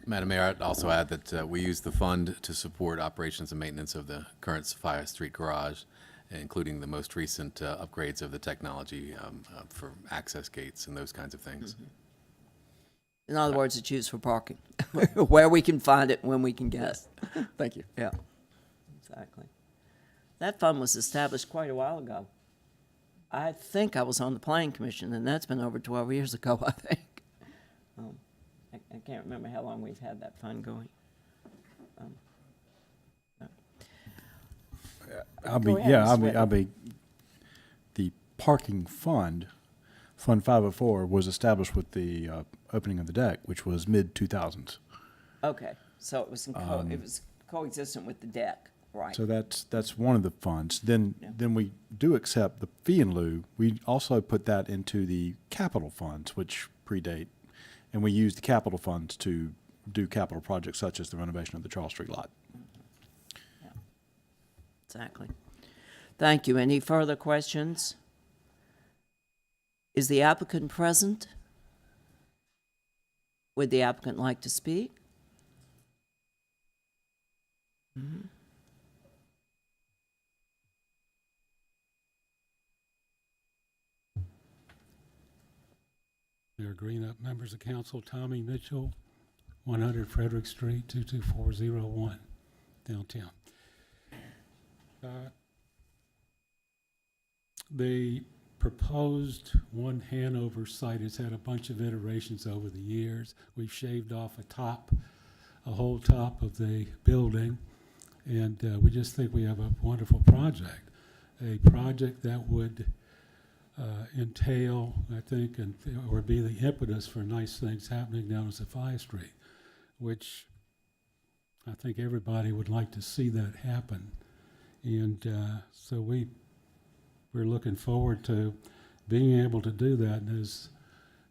Madam Mayor, I'd also add that we use the fund to support operations and maintenance of the current Sophia Street garage, including the most recent upgrades of the technology for access gates and those kinds of things. Mm-hmm. In other words, it's used for parking, where we can find it, when we can get it. Thank you. Yeah, exactly. That fund was established quite a while ago. I think I was on the Planning Commission, and that's been over 12 years ago, I think. I can't remember how long we've had that fund going. The parking fund, Fund 504, was established with the opening of the deck, which was mid-2000s. Okay, so it was coexistent with the deck, right? So that's one of the funds. Then we do accept the fee in lieu. We also put that into the capital funds, which predate, and we use the capital funds to do capital projects such as the renovation of the Charles Street lot. Yeah. Exactly. Thank you. Any further questions? Is the applicant present? Would the applicant like to speak? Mhm. Mayor Greenup, members of council, Tommy Mitchell, 100 Frederick Street, 22401, downtown. The proposed One Hanover site has had a bunch of iterations over the years. We've shaved off a whole top of the building, and we just think we have a wonderful project. A project that would entail, I think, or be the impetus for nice things happening down on Sophia Street, which I think everybody would like to see that happen. And so we're looking forward to being able to do that. And as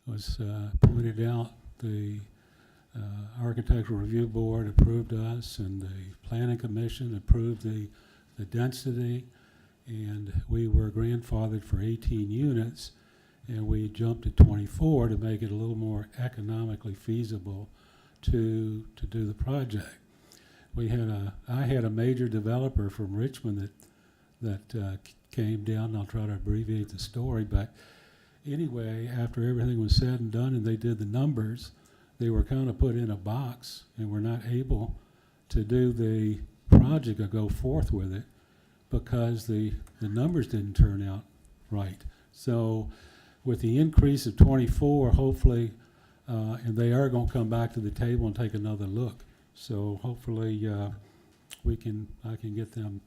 was pointed out, the Architectural Review Board approved us, and the Planning Commission approved the density, and we were grandfathered for 18 units, and we jumped to 24 to make it a little more economically feasible to do the project. I had a major developer from Richmond that came down, and I'll try to abbreviate the story, but anyway, after everything was said and done and they did the numbers, they were kind of put in a box and were not able to do the project or go forth with it because the numbers didn't turn out right. So with the increase of 24, hopefully, and they are going to come back to the table and take another look. So hopefully I can get them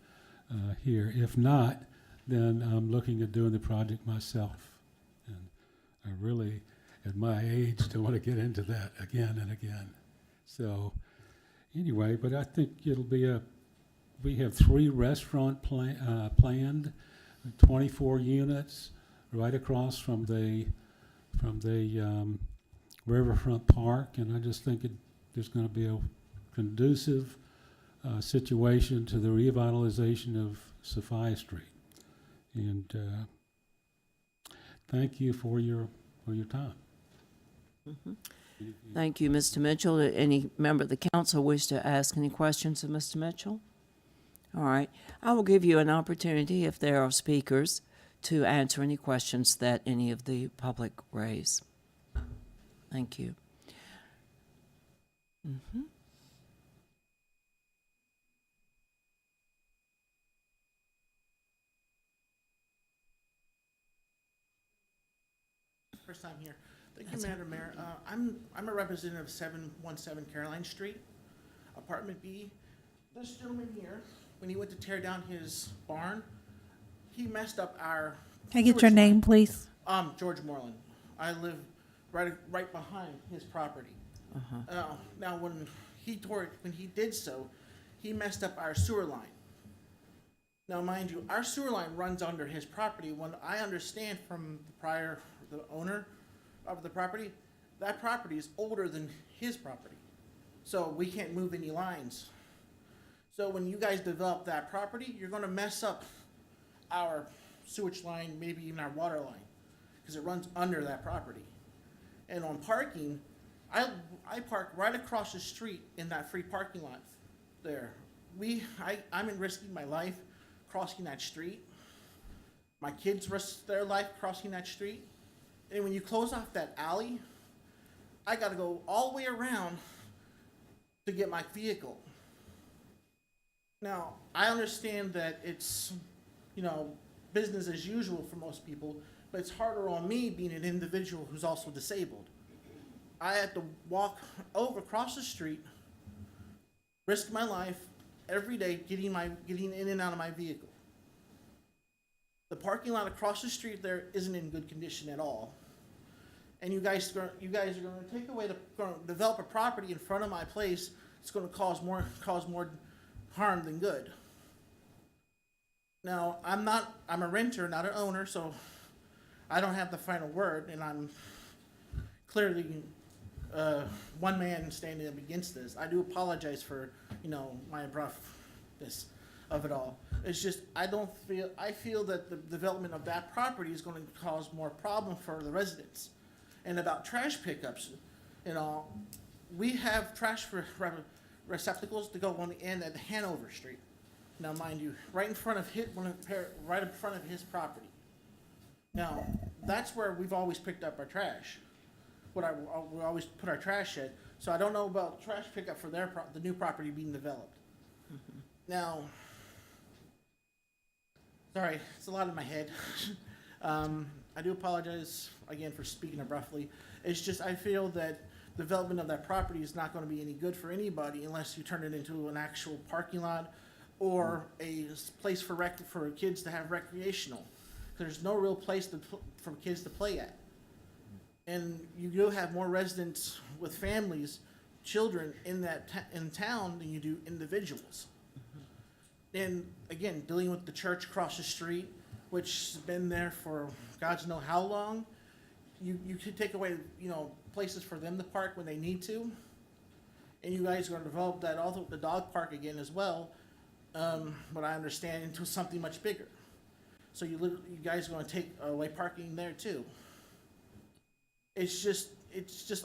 here. If not, then I'm looking at doing the project myself. And I really, at my age, don't want to get into that again and again. So anyway, but I think it'll be we have 3 restaurant planned, 24 units right across from the Riverfront Park, and I just think there's going to be a conducive situation to the revitalization of Sophia Street. And thank you for your time. Mm-hmm. Thank you, Mr. Mitchell. Did any member of the council wish to ask any questions of Mr. Mitchell? All right. I will give you an opportunity, if there are speakers, to answer any questions that any of the public raise. Thank you. Mm-hmm. First time here. Thank you, Madam Mayor. I'm a representative of 717 Caroline Street, Apartment B. This gentleman here, when he went to tear down his barn, he messed up our. Can I get your name, please? George Moreland. I live right behind his property. Now, when he did so, he messed up our sewer line. Now, mind you, our sewer line runs under his property. When I understand from the owner of the property, that property is older than his property. So we can't move any lines. So when you guys develop that property, you're going to mess up our sewage line, maybe even our water line, because it runs under that property. And on parking, I park right across the street in that free parking lot there. I'm risking my life crossing that street. My kids risk their life crossing that street. And when you close off that alley, I got to go all the way around to get my vehicle. Now, I understand that it's, business as usual for most people, but it's harder on me being an individual who's also disabled. I have to walk across the street, risk my life every day getting in and out of my vehicle. The parking lot across the street there isn't in good condition at all. And you guys are going to develop a property in front of my place. It's going to cause more harm than good. Now, I'm a renter, not an owner, so I don't have the final word, and I'm clearly one man standing up against this. I do apologize for, my abruptness of it all. It's just, I feel that the development of that property is gonna cause more problem for the residents. And about trash pickups, you know, we have trash receptacles to go on the end at Hanover Street. Now, mind you, right in front of his property. Now, that's where we've always picked up our trash. We always put our trash in. So I don't know about trash pickup for the new property being developed. Now, sorry, it's a lot in my head. I do apologize again for speaking abruptly. It's just I feel that development of that property is not going to be any good for anybody unless you turn it into an actual parking lot or a place for kids to have recreational. There's no real place for kids to play at. And you do have more residents with families, children in town than you do individuals. And again, dealing with the church across the street, which has been there for God's know how long, you could take away, places for them to park when they need to. And you guys are going to develop that, also the dog park again as well, what I understand, into something much bigger. So you guys are going to take away parking there too. It's just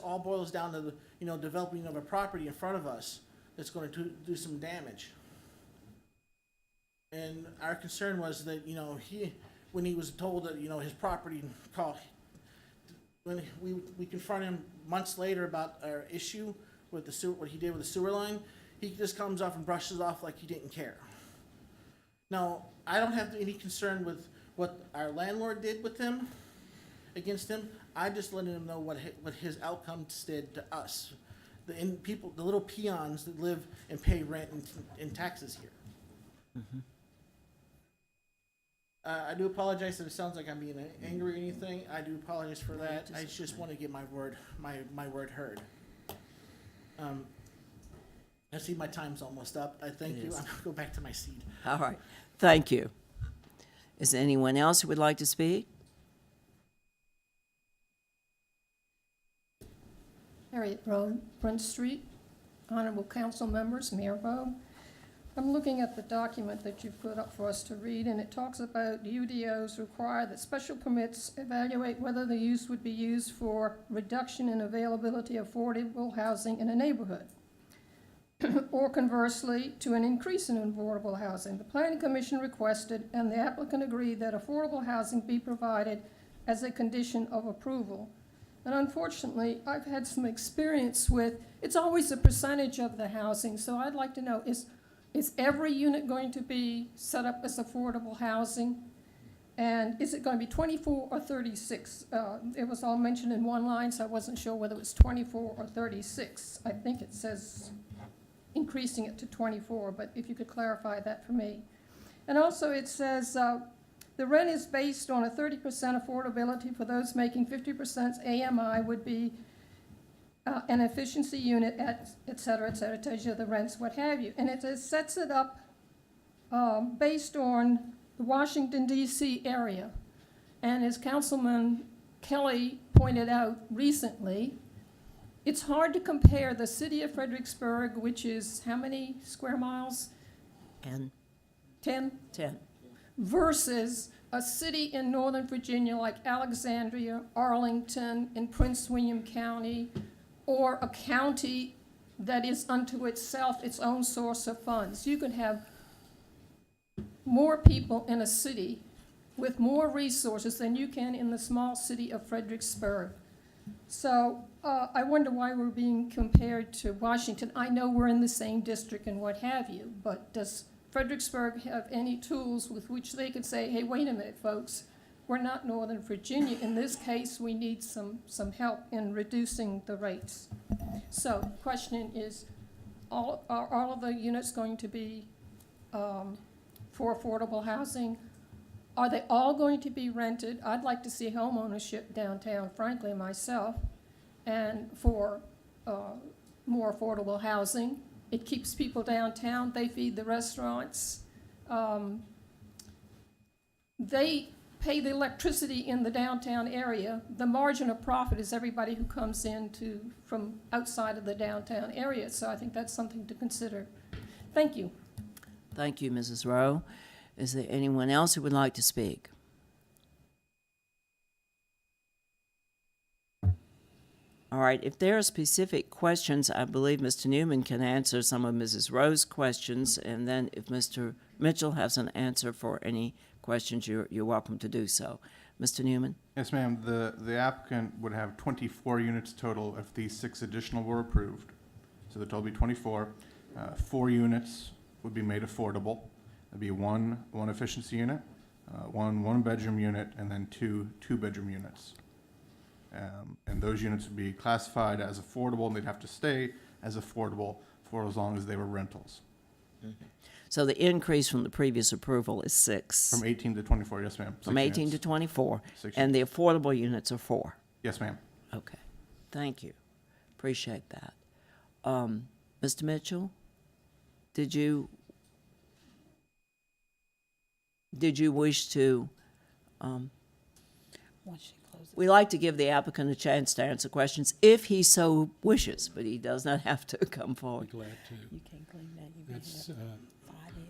all boils down to the, developing of a property in front of us that's going to do some damage. And our concern was that, when he was told that, his property when we confront him months later about our issue with the sewer, what he did with the sewer line, he just comes off and brushes off like he didn't care. Now, I don't have any concern with what our landlord did with him, against him. I just letting him know what his outcomes did to us, the little peons that live and pay rent and taxes here. Mm-hmm. I do apologize if it sounds like I'm being angry or anything. I do apologize for that. I just want to get my word heard. I see my time's almost up. I thank you. I'm going to go back to my seat. All right. Thank you. Is there anyone else who would like to speak? Harriet Rowe, Brent Street. Honorable council members, Mayor Rowe. I'm looking at the document that you put up for us to read, and it talks about UDOs require that special permits evaluate whether the use would be used for reduction in availability of affordable housing in a neighborhood, or conversely, to an increase in affordable housing. The Planning Commission requested, and the applicant agreed, that affordable housing be provided as a condition of approval. And unfortunately, I've had some experience with, it's always a percentage of the housing, so I'd like to know, is every unit going to be set up as affordable housing? And is it going to be 24 or 36? It was all mentioned in one line, so I wasn't sure whether it was 24 or 36. I think it says increasing it to 24, but if you could clarify that for me. And also it says the rent is based on a 30% affordability for those making 50% AMI would be an efficiency unit, et cetera, tells you the rents, what have you. And it sets it up based on the Washington, D.C. area. And as Councilman Kelly pointed out recently, it's hard to compare the city of Fredericksburg, which is how many square miles? 10. 10? 10. Versus a city in Northern Virginia like Alexandria, Arlington, in Prince William County, or a county that is unto itself its own source of funds. You can have more people in a city with more resources than you can in the small city of Fredericksburg. So I wonder why we're being compared to Washington. I know we're in the same district and what have you, but does Fredericksburg have any tools with which they could say, hey, wait a minute, folks, we're not Northern Virginia. In this case, we need some help in reducing the rates. So the question is, are all of the units going to be for affordable housing? Are they all going to be rented? I'd like to see home ownership downtown, frankly, myself, and for more affordable housing. It keeps people downtown. They feed the restaurants. They pay the electricity in the downtown area. The margin of profit is everybody who comes in from outside of the downtown area. So I think that's something to consider. Thank you. Thank you, Mrs. Rowe. Is there anyone else who would like to speak? All right, if there are specific questions, I believe Mr. Newman can answer some of Mrs. Rowe's questions, and then if Mr. Mitchell has an answer for any questions, you're welcome to do so. Mr. Newman? Yes, ma'am. The applicant would have 24 units total if these 6 additional were approved. So the total would be 24. 4 units would be made affordable. There'd be one efficiency unit, one bedroom unit, and then two bedroom units. And those units would be classified as affordable, and they'd have to stay as affordable for as long as they were rentals. So the increase from the previous approval is 6. From 18 to 24, yes, ma'am. From 18 to 24, 6 and the affordable units are 4. Yes, ma'am. Okay, thank you. Appreciate that. Mr. Mitchell, did you wish to, we like to give the applicant a chance to answer questions if he so wishes, but he does not have to come forward. Glad to. You can't claim that. That's,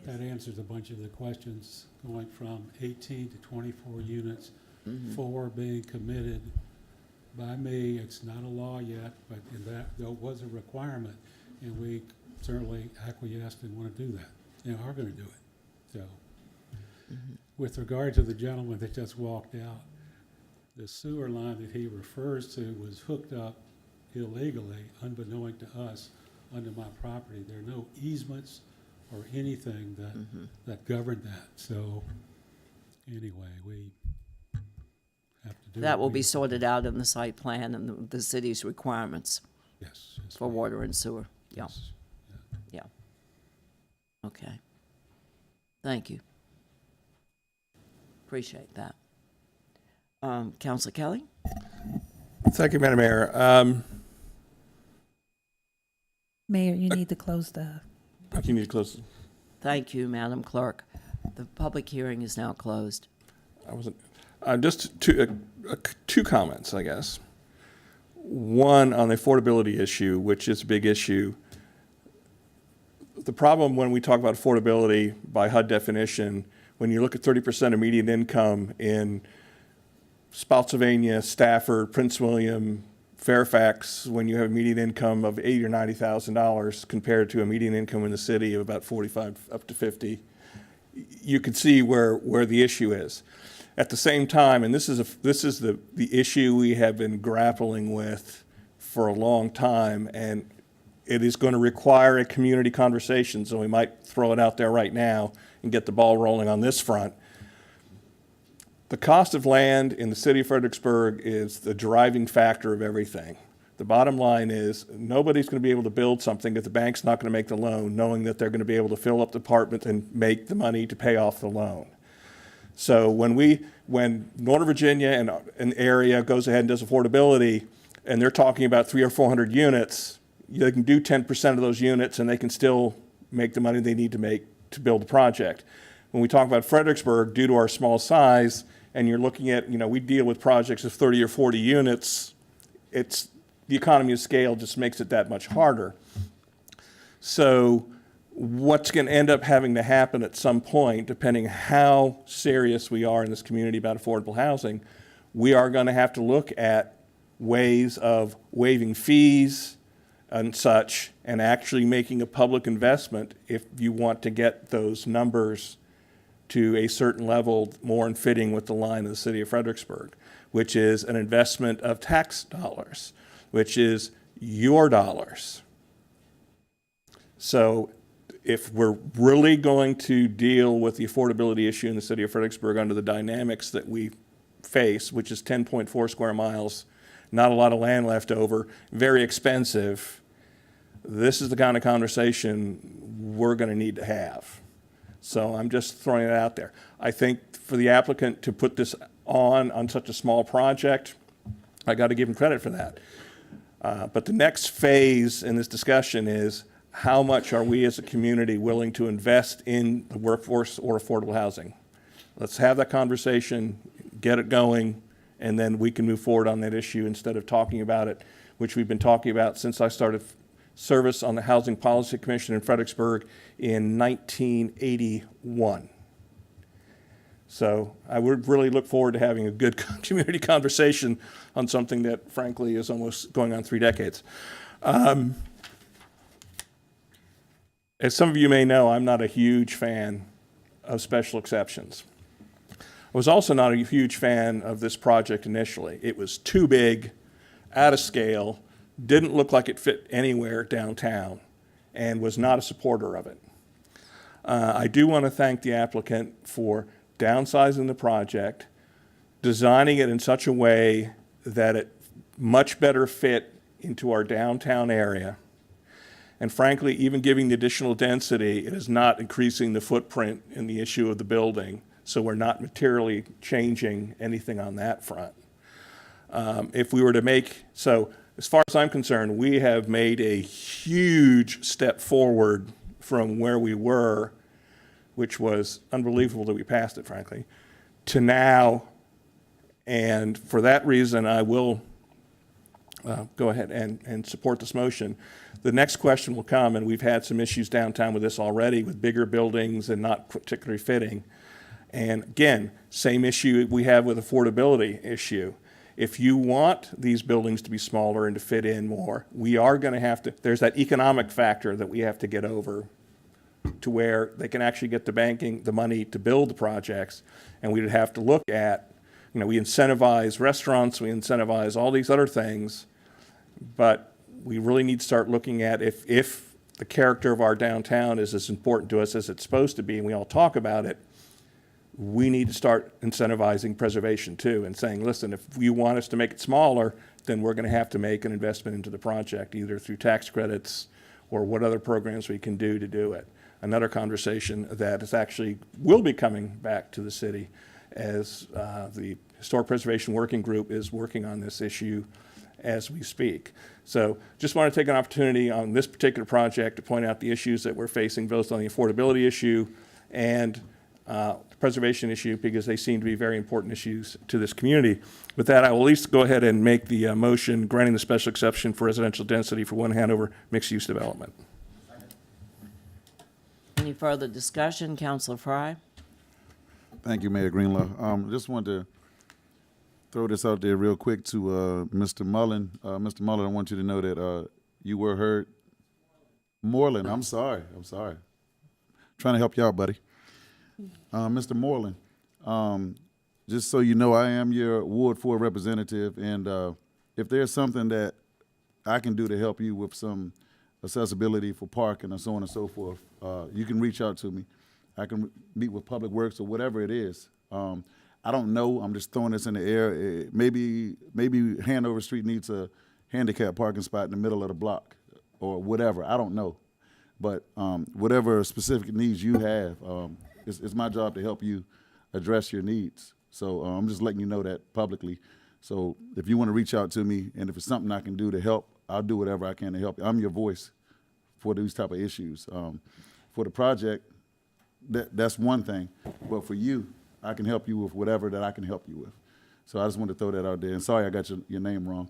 that answers a bunch of the questions, going from 18 to 24 units, 4 being committed by me. It's not a law yet, but that was a requirement, and we certainly acquiesced and want to do that, and are going to do it. So, with regard to the gentleman that just walked out, the sewer line that he refers to was hooked up illegally, unbeknown to us, under my property. There are no easements or anything that govern that. So, anyway, we have to do That will what we be sorted out in the site plan and the city's requirements. Yes. For water and sewer. Yeah. Yes. Yeah. Okay. Thank you. Appreciate that. Councilor Kelly? Thank you, Madam Mayor. Mayor, you need to close the. You need to close. Thank you, Madam Clerk. The public hearing is now closed. I wasn't. Just two comments, I guess. One on the affordability issue, which is a big issue. The problem when we talk about affordability by HUD definition, when you look at 30% of median income in Spotsylvania, Stafford, Prince William, Fairfax, when you have a median income of $80,000 or $90,000 compared to a median income in the city of about 45 up to 50, you can see where the issue is. At the same time, and this is the issue we have been grappling with for a long time, and it is going to require a community conversation, so we might throw it out there right now and get the ball rolling on this front. The cost of land in the city of Fredericksburg is the driving factor of everything. The bottom line is nobody's going to be able to build something if the bank's not going to make the loan, knowing that they're going to be able to fill up the apartment and make the money to pay off the loan. So when Northern Virginia and an area goes ahead and does affordability, and they're talking about 300 or 400 units, they can do 10% of those units and they can still make the money they need to make to build the project. When we talk about Fredericksburg, due to our small size, and you're looking at, we deal with projects of 30 or 40 units, the economy of scale just makes it that much harder. So what's going to end up having to happen at some point, depending how serious we are in this community about affordable housing, we are going to have to look at ways of waiving fees and such, and actually making a public investment if you want to get those numbers to a certain level more in fitting with the line of the city of Fredericksburg, which is an investment of tax dollars, which is your dollars. So if we're really going to deal with the affordability issue in the city of Fredericksburg under the dynamics that we face, which is 10.4 square miles, not a lot of land left over, very expensive, this is the kind of conversation we're going to need to have. So I'm just throwing it out there. I think for the applicant to put this on such a small project, I got to give him credit for that. But the next phase in this discussion is how much are we as a community willing to invest in the workforce or affordable housing? Let's have that conversation, get it going, and then we can move forward on that issue instead of talking about it, which we've been talking about since I started service on the Housing Policy Commission in Fredericksburg in 1981. So I would really look forward to having a good community conversation on something that frankly is almost going on 3 decades. As some of you may know, I'm not a huge fan of special exceptions. I was also not a huge fan of this project initially. It was too big, out of scale, didn't look like it fit anywhere downtown, and was not a supporter of it. I do want to thank the applicant for downsizing the project, designing it in such a way that it much better fit into our downtown area. And frankly, even giving the additional density, it is not increasing the footprint in the issue of the building. So we're not materially changing anything on that front. If we were to make, so as far as I'm concerned, we have made a huge step forward from where we were, which was unbelievable that we passed it, frankly, to now. And for that reason, I will go ahead and support this motion. The next question will come, and we've had some issues downtown with this already, with bigger buildings and not particularly fitting. And again, same issue we have with affordability issue. If you want these buildings to be smaller and to fit in more, we are going to have to, there's that economic factor that we have to get over to where they can actually get the money to build the projects. And we'd have to look at, you know, we incentivize restaurants, we incentivize all these other things, but we really need to start looking at if the character of our downtown is as important to us as it's supposed to be, and we all talk about it, we need to start incentivizing preservation too, and saying, listen, if you want us to make it smaller, then we're going to have to make an investment into the project, either through tax credits or what other programs we can do to do it. Another conversation that is actually will be coming back to the city as the Historic Preservation Working Group is working on this issue as we speak. So just want to take an opportunity on this particular project to point out the issues that we're facing, both on the affordability issue and the preservation issue, because they seem to be very important issues to this community. With that, I will at least go ahead and make the motion granting the special exception for residential density for One Hanover mixed-use development. Any further discussion? Councilor Fry? Thank you, Mayor Greenlaw. Just wanted to throw this out there real quick to Mr. Mullen. Mr. Mullen, I want you to know that you were heard. Moreland, I'm sorry. Trying to help you out, buddy. Mr. Moreland, just so you know, I am your Ward 4 representative, and if there's something that I can do to help you with some accessibility for parking and so on and so forth, you can reach out to me. I can meet with Public Works or whatever it is. I don't know. I'm just throwing this in the air. Maybe Hanover Street needs a handicap parking spot in the middle of the block or whatever. I don't know. But whatever specific needs you have, it's my job to help you address your needs. So I'm just letting you know that publicly. So if you want to reach out to me, and if it's something I can do to help, I'll do whatever I can to help you. I'm your voice for these type of issues. For the project, that's one thing. But for you, I can help you with whatever that I can help you with. So I just want to throw that out there. And sorry I got your name wrong.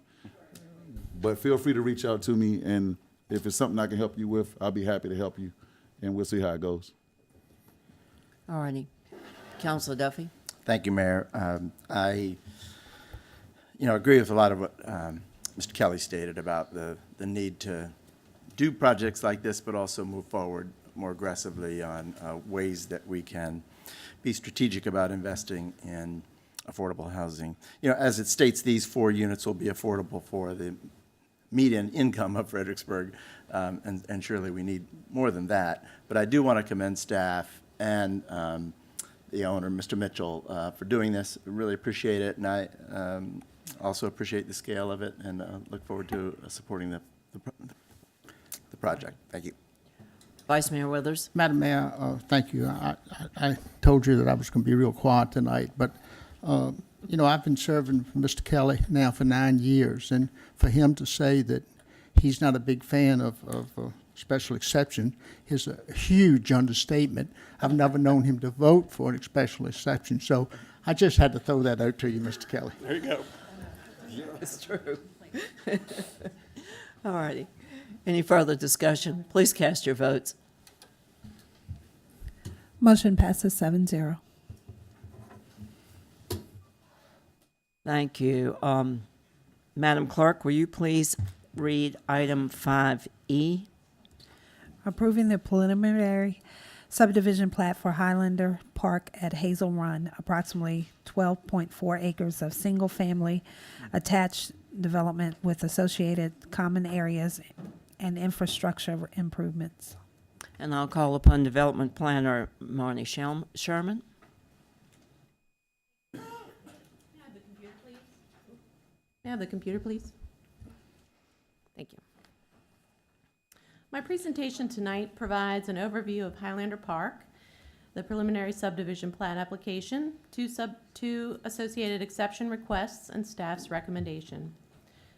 But feel free to reach out to me, and if it's something I can help you with, I'll be happy to help you, and we'll see how it goes. All righty. Councilor Duffy? Thank you, Mayor. I agree with a lot of what Mr. Kelly stated about the need to do projects like this, but also move forward more aggressively on ways that we can be strategic about investing in affordable housing. You know, as it states, these 4 units will be affordable for the median income of Fredericksburg, and surely we need more than that. But I do want to commend staff and the owner, Mr. Mitchell, for doing this. I really appreciate it, and I also appreciate the scale of it, and look forward to supporting the project. Thank you. Vice Mayor Withers? Madam Mayor, thank you. I told you that I was going to be real quiet tonight, but I've been serving for Mr. Kelly now for 9 years, and for him to say that he's not a big fan of special exception is a huge understatement. I've never known him to vote for a special exception, so I just had to throw that out to you, Mr. Kelly. There you go. It's true. All righty. Any further discussion? Please cast your votes. Motion passes 7-0. Thank you. Madam Clerk, will you please read item 5E? Approving the preliminary subdivision plat for Highlander Park at Hazel Run, approximately 12.4 acres of single-family attached development with associated common areas and infrastructure improvements. And I'll call upon Development Planner Marnie Sherman. May I have the computer, please? May I have the computer, please? Thank you. My presentation tonight provides an overview of Highlander Park, the preliminary subdivision plat application, two associated exception requests, and staff's recommendation.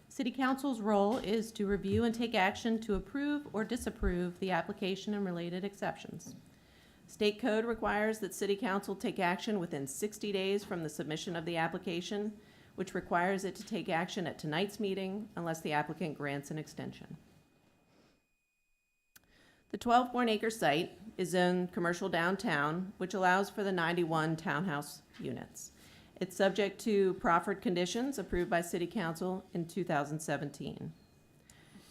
City Council's role is to review and take action to approve or disapprove the application and related exceptions. State code requires that City Council take action within 60 days from the submission of the application, which requires it to take action at tonight's meeting unless the applicant grants an extension. The 12-acre site is zoned commercial downtown, which allows for the 91 townhouse units. It's subject to proffered conditions approved by City Council in 2017.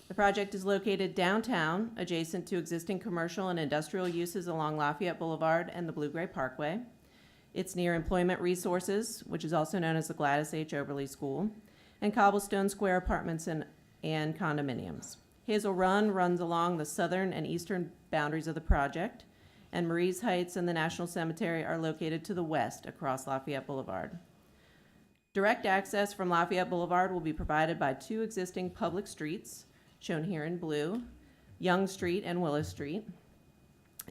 The project is located downtown, adjacent to existing commercial and industrial uses along Lafayette Boulevard and the Blue Gray Parkway. It's near Employment Resources, which is also known as the Gladys H. Oberly School, and Cobblestone Square apartments and condominiums. Hazel Run runs along the southern and eastern boundaries of the project, and Marie's Heights and the National Cemetery are located to the west across Lafayette Boulevard. Direct access from Lafayette Boulevard will be provided by two existing public streets, shown here in blue, Young Street and Willis Street.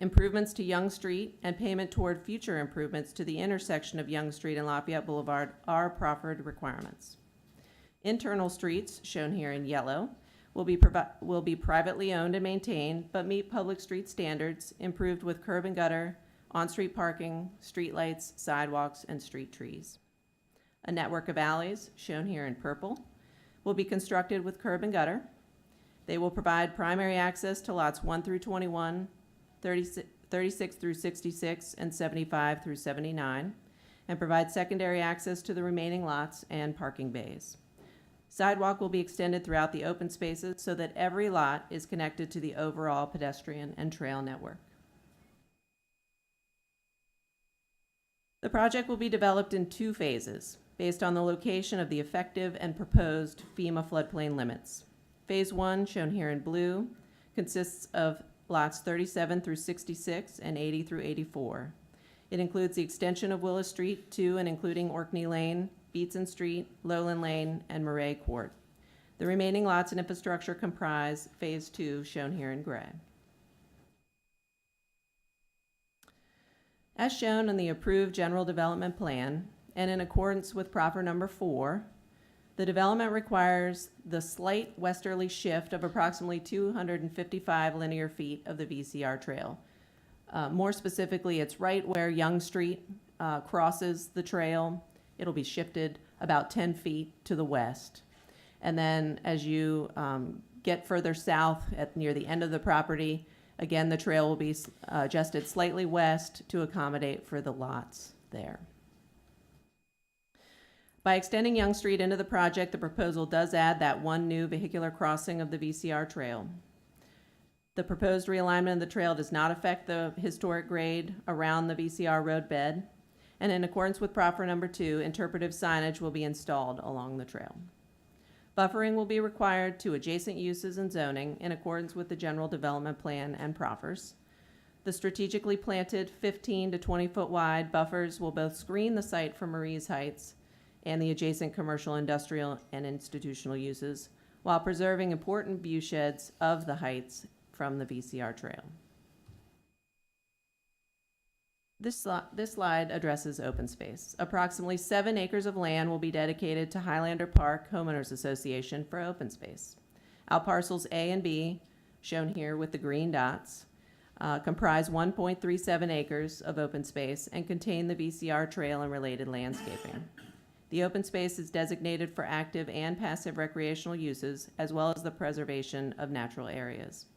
Improvements to Young Street and payment toward future improvements to the intersection of Young Street and Lafayette Boulevard are proffered requirements. Internal streets, shown here in yellow, will be privately owned and maintained, but meet public street standards, improved with curb and gutter, on-street parking, street lights, sidewalks, and street trees. A network of alleys, shown here in purple, will be constructed with curb and gutter. They will provide primary access to lots 1 through 21, 36 through 66, and 75 through 79, and provide secondary access to the remaining lots and parking bays. Sidewalk will be extended throughout the open spaces so that every lot is connected to the overall pedestrian and trail network. The project will be developed in 2 phases based on the location of the effective and proposed FEMA floodplain limits. Phase 1, shown here in blue, consists of lots 37 through 66 and 80 through 84. It includes the extension of Willis Street to and including Orkney Lane, Beatson Street, Lowland Lane, and Murray Court. The remaining lots and infrastructure comprise Phase 2, shown here in gray. As shown on the approved general development plan, and in accordance with proffer number 4, the development requires the slight westerly shift of approximately 255 linear feet of the VCR trail. More specifically, it's right where Young Street crosses the trail. It'll be shifted about 10 feet to the west. And then as you get further south near the end of the property, again, the trail will be adjusted slightly west to accommodate for the lots there. By extending Young Street into the project, the proposal does add that one new vehicular crossing of the VCR trail. The proposed realignment of the trail does not affect the historic grade around the VCR road bed, and in accordance with proffer number 2, interpretive signage will be installed along the trail. Buffering will be required to adjacent uses and zoning in accordance with the general development plan and proffers. The strategically planted 15 to 20 foot wide buffers will both screen the site from Marie's Heights and the adjacent commercial, industrial, and institutional uses, while preserving important view sheds of the heights from the VCR trail. This slide addresses open space. Approximately 7 acres of land will be dedicated to Highlander Park Homeowners Association for open space. Outparcels A and B, shown here with the green dots, comprise 1.37 acres of open space and contain the VCR trail and related landscaping. The open space is designated for active and passive recreational uses, as well as the preservation of natural areas.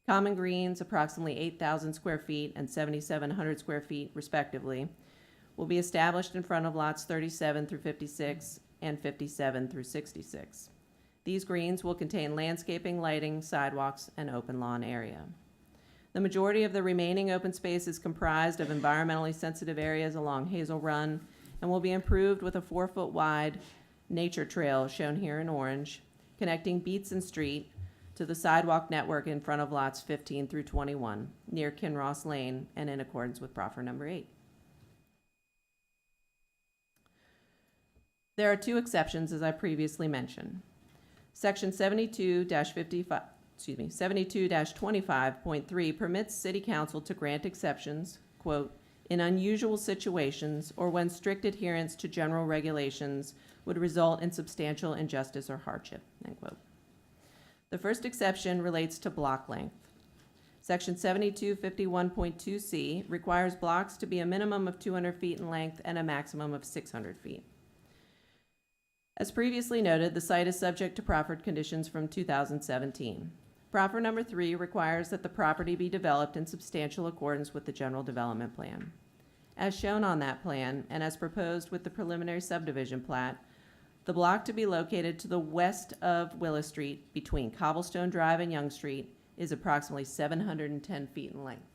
Common greens, approximately 8,000 square feet and 7,700 square feet, respectively, will be established in front of lots 37 through 56 and 57 through 66. These greens will contain landscaping, lighting, sidewalks, and open lawn area. The majority of the remaining open space is comprised of environmentally sensitive areas along Hazel Run and will be improved with a 4-foot wide nature trail, shown here in orange, connecting Beatson Street to the sidewalk network in front of lots 15 through 21, near Kinross Lane, and in accordance with proffer number 8. There are 2 exceptions, as I previously mentioned. Section 72-25.3 permits City Council to grant exceptions, quote, in unusual situations or when strict adherence to general regulations would result in substantial injustice or hardship, end quote. The first exception relates to block length. Section 7251.2C requires blocks to be a minimum of 200 feet in length and a maximum of 600 feet. As previously noted, the site is subject to proffered conditions from 2017. Proffer number 3 requires that the property be developed in substantial accordance with the general development plan. As shown on that plan, and as proposed with the preliminary subdivision plat, the block to be located to the west of Willis Street between Cobblestone Drive and Young Street is approximately 710 feet in length.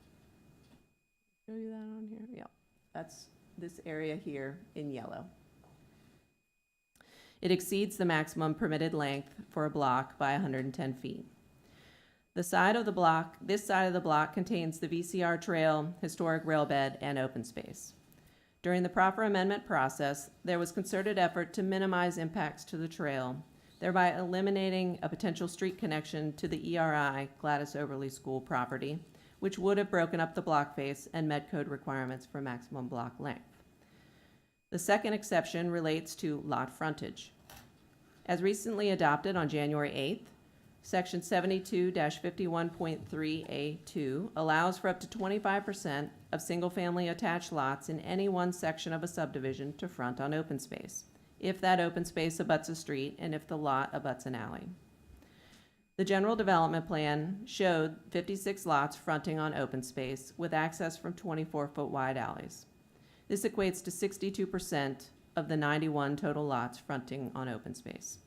Show you that on here? Yeah, that's this area here in yellow. It exceeds the maximum permitted length for a block by 110 feet. This side of the block contains the VCR trail, historic railbed, and open space. During the proffer amendment process, there was concerted effort to minimize impacts to the trail, thereby eliminating a potential street connection to the ERI, Gladys Overley School property, which would have broken up the block face and met code requirements for maximum block length. The second exception relates to lot frontage. As recently adopted on January 8th, Section 72-51.3A2 allows for up to 25% of single-family attached lots in any one section of a subdivision to front on open space, if that open space abuts a street and if the lot abuts an alley. The general development plan showed 56 lots fronting on open space with access from 24-foot wide alleys. This equates to 62% of the 91 total lots fronting on open space.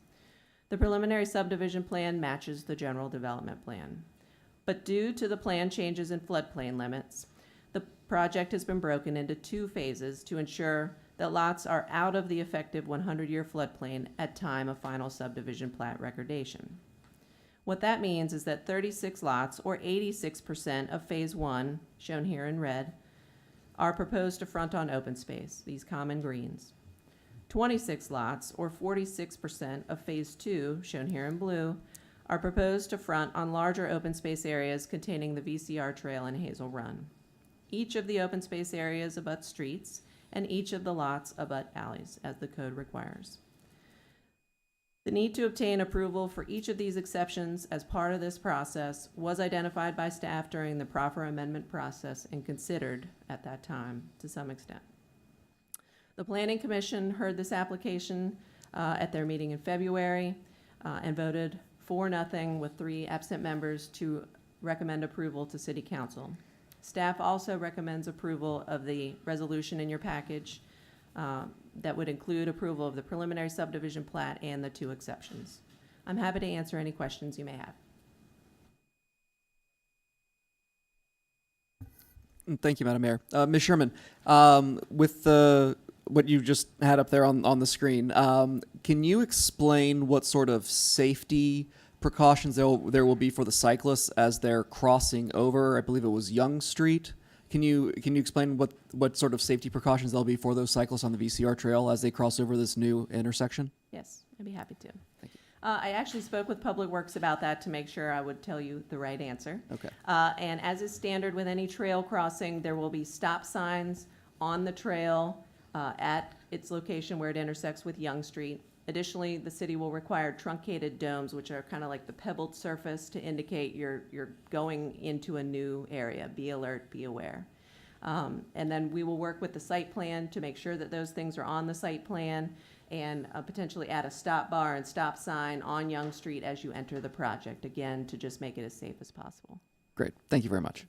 The preliminary subdivision plan matches the general development plan. But due to the plan changes in floodplain limits, the project has been broken into 2 phases to ensure that lots are out of the effective 100-year floodplain at time of final subdivision plat recordation. What that means is that 36 lots, or 86% of Phase 1, shown here in red, are proposed to front on open space, these common greens. 26 lots, or 46% of Phase 2, shown here in blue, are proposed to front on larger open space areas containing the VCR trail and Hazel Run. Each of the open space areas abut streets, and each of the lots abut alleys, as the code requires. The need to obtain approval for each of these exceptions as part of this process was identified by staff during the proffer amendment process and considered at that time to some extent. The Planning Commission heard this application at their meeting in February and voted 4-0 with 3 absent members to recommend approval to City Council. Staff also recommends approval of the resolution in your package that would include approval of the preliminary subdivision plat and the 2 exceptions. I'm happy to answer any questions you may have. Thank you, Madam Mayor. Ms. Sherman, with what you just had up there on the screen, can you explain what sort of safety precautions there will be for the cyclists as they're crossing over? I believe it was Young Street. Can you explain what sort of safety precautions there'll be for those cyclists on the VCR trail as they cross over this new intersection? Yes, I'd be happy to. Thank you. I actually spoke with Public Works about that to make sure I would tell you the right answer. Okay. And as is standard with any trail crossing, there will be stop signs on the trail at its location where it intersects with Young Street. Additionally, the city will require truncated domes, which are kind of like the pebbled surface to indicate you're going into a new area. Be alert, be aware. And then we will work with the site plan to make sure that those things are on the site plan and potentially add a stop bar and stop sign on Young Street as you enter the project, again, to just make it as safe as possible. Great. Thank you very much.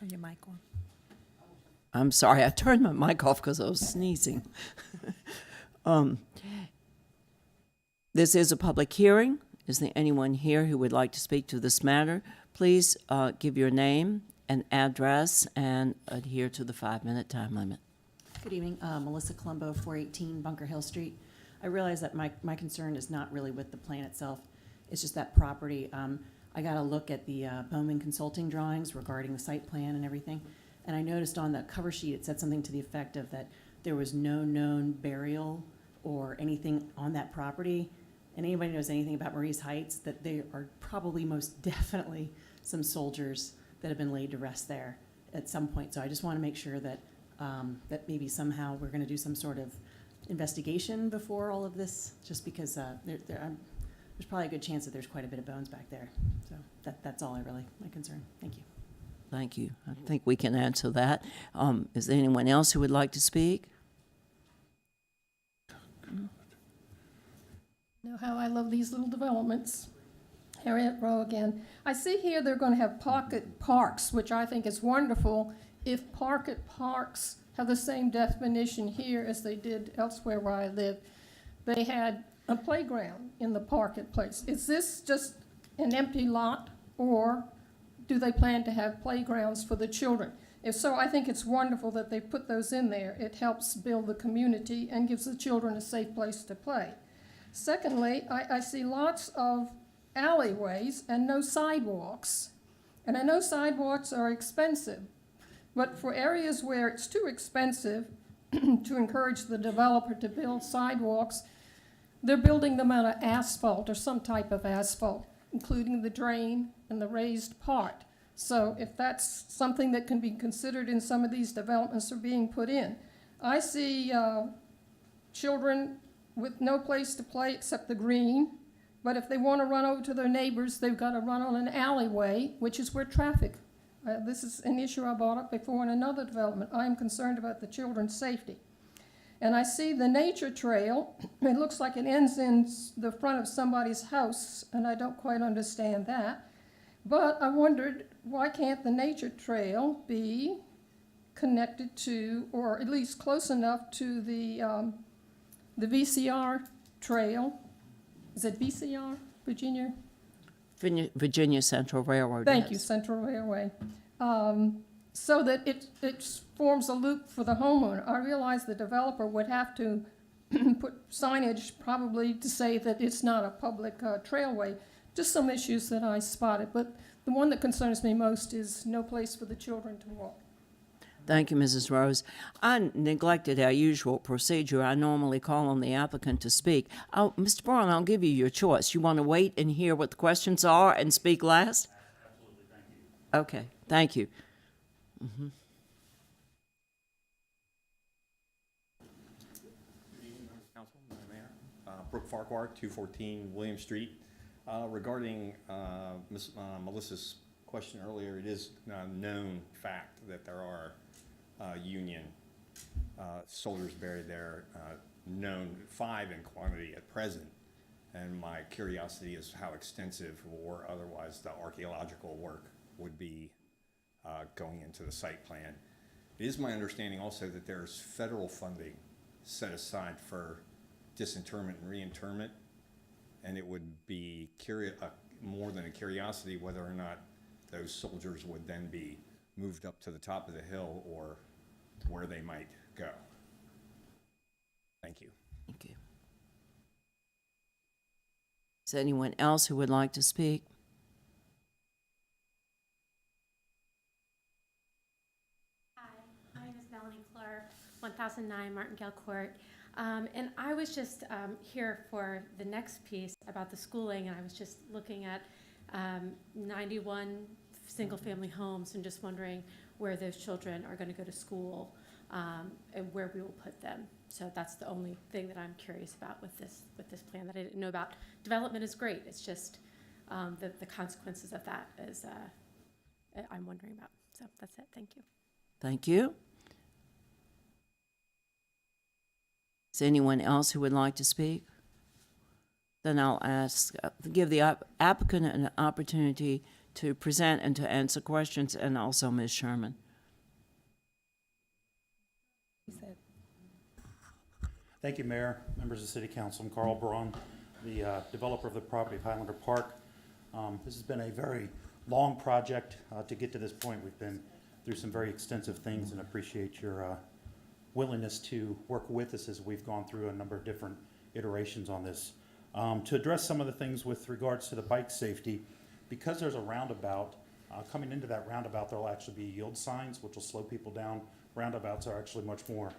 Turn your mic on. I'm sorry, I turned my mic off because I was sneezing. This is a public hearing. Is there anyone here who would like to speak to this matter? Please give your name and address and adhere to the 5-minute time limit. Good evening, Melissa Colombo, 418 Bunker Hill Street. I realize that my concern is not really with the plan itself, it's just that property. I got a look at the Bowman Consulting drawings regarding the site plan and everything, and I noticed on the cover sheet it said something to the effect of that there was no known burial or anything on that property. And anybody knows anything about Marie's Heights, that there are probably most definitely some soldiers that have been laid to rest there at some point. So I just want to make sure that that maybe somehow we're going to do some sort of investigation before all of this, just because there's probably a good chance that there's quite a bit of bones back there. So that's all my concern. Thank you. Thank you. I think we can answer that. Is there anyone else who would like to speak? Know how I love these little developments. Harriet Row again. I see here they're going to have pocket parks, which I think is wonderful. If pocket parks have the same definition here as they did elsewhere where I live, they had a playground in the pocket place. Is this just an empty lot, or do they plan to have playgrounds for the children? If so, I think it's wonderful that they put those in there. It helps build the community and gives the children a safe place to play. Secondly, I see lots of alleyways and no sidewalks. And I know sidewalks are expensive, but for areas where it's too expensive to encourage the developer to build sidewalks, they're building them out of asphalt or some type of asphalt, including the drain and the raised part. So if that's something that can be considered in some of these developments that are being put in. I see children with no place to play except the green, but if they want to run over to their neighbors, they've got to run on an alleyway, which is where traffic. This is an issue I brought up before in another development. I am concerned about the children's safety. And I see the nature trail. It looks like it ends in the front of somebody's house, and I don't quite understand that. But I wondered, why can't the nature trail be connected to, or at least close enough to the VCR trail? Is it VCR, Virginia? Virginia Central Railroad. Thank you, Central Railway. So that it forms a loop for the homeowner. I realize the developer would have to put signage probably to say that it's not a public trailway. Just some issues that I spotted, but the one that concerns me most is no place for the children to walk. Thank you, Mrs. Rose. I neglected our usual procedure. I normally call on the applicant to speak. Mr. Braun, I'll give you your choice. You want to wait and hear what the questions are and speak last? Absolutely, thank you. Okay, thank you. Mm-hmm. Good evening, members of council, Madam Mayor. Brooke Farquhar, 214 William Street. Regarding Melissa's question earlier, it is a known fact that there are Union soldiers buried there, known 5 in quantity at present. And my curiosity is how extensive or otherwise the archaeological work would be going into the site plan. It is my understanding also that there's federal funding set aside for disinterment and reinterment, and it would be more than a curiosity whether or not those soldiers would then be moved up to the top of the hill or where they might go. Thank you. Thank you. Is there anyone else who would like to speak? Hi, my name is Melanie Clark, 1009 Martingale Court. And I was just here for the next piece about the schooling, and I was just looking at 91 single-family homes and just wondering where those children are going to go to school and where we will put them. So that's the only thing that I'm curious about with this plan that I didn't know about. Development is great. It's just the consequences of that is I'm wondering about. So that's it. Thank you. Thank you. Is there anyone else who would like to speak? Then I'll give the applicant an opportunity to present and to answer questions, and also Ms. Sherman. Thank you, Mayor, members of the City Council. I'm Carl Braun, the developer of the property of Highlander Park. This has been a very long project to get to this point. We've been through some very extensive things and appreciate your willingness to work with us as we've gone through a number of different iterations on this. To address some of the things with regards to the bike safety, because there's a roundabout, coming into that roundabout, there'll actually be yield signs, which will slow people down. Roundabouts are actually much more,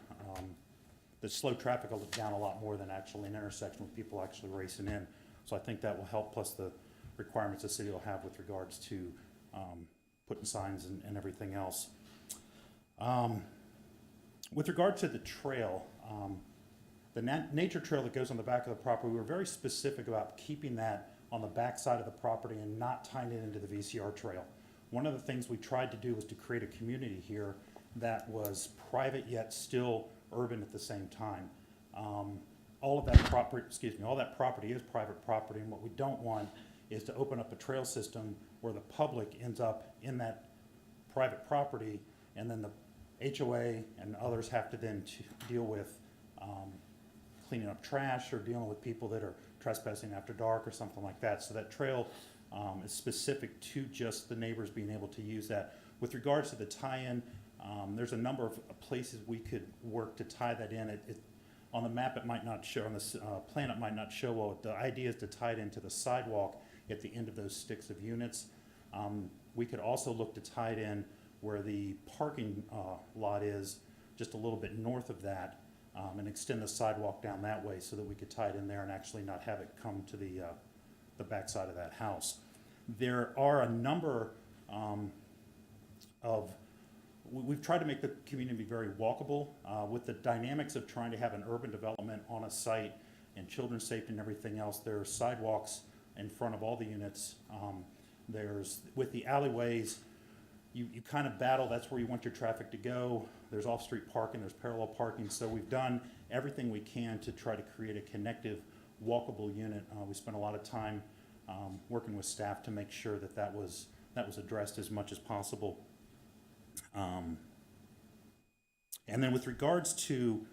the slow traffic will down a lot more than actually an intersection with people actually racing in. So I think that will help, plus the requirements the city will have with regards to putting signs and everything else. With regard to the trail, the nature trail that goes on the back of the property, we were very specific about keeping that on the back side of the property and not tying it into the VCR trail. One of the things we tried to do was to create a community here that was private yet still urban at the same time. All of that property, all that property is private property, and what we don't want is to open up a trail system where the public ends up in that private property, and then the HOA and others have to then deal with cleaning up trash or dealing with people that are trespassing after dark or something like that. So that trail is specific to just the neighbors being able to use that. With regards to the tie-in, there's a number of places we could work to tie that in. On the map it might not show, on the plan it might not show well. The idea is to tie it into the sidewalk at the end of those sticks of units. We could also look to tie it in where the parking lot is, just a little bit north of that, and extend the sidewalk down that way so that we could tie it in there and actually not have it come to the back side of that house. There are a number we've tried to make the community very walkable with the dynamics of trying to have an urban development on a site and children's safety and everything else. There are sidewalks in front of all the units. With the alleyways, you kind of battle, that's where you want your traffic to go. There's off-street parking, there's parallel parking, so we've done everything we can to try to create a connective, walkable unit. We spent a lot of time working with staff to make sure that that was addressed as much as possible. And then with regards to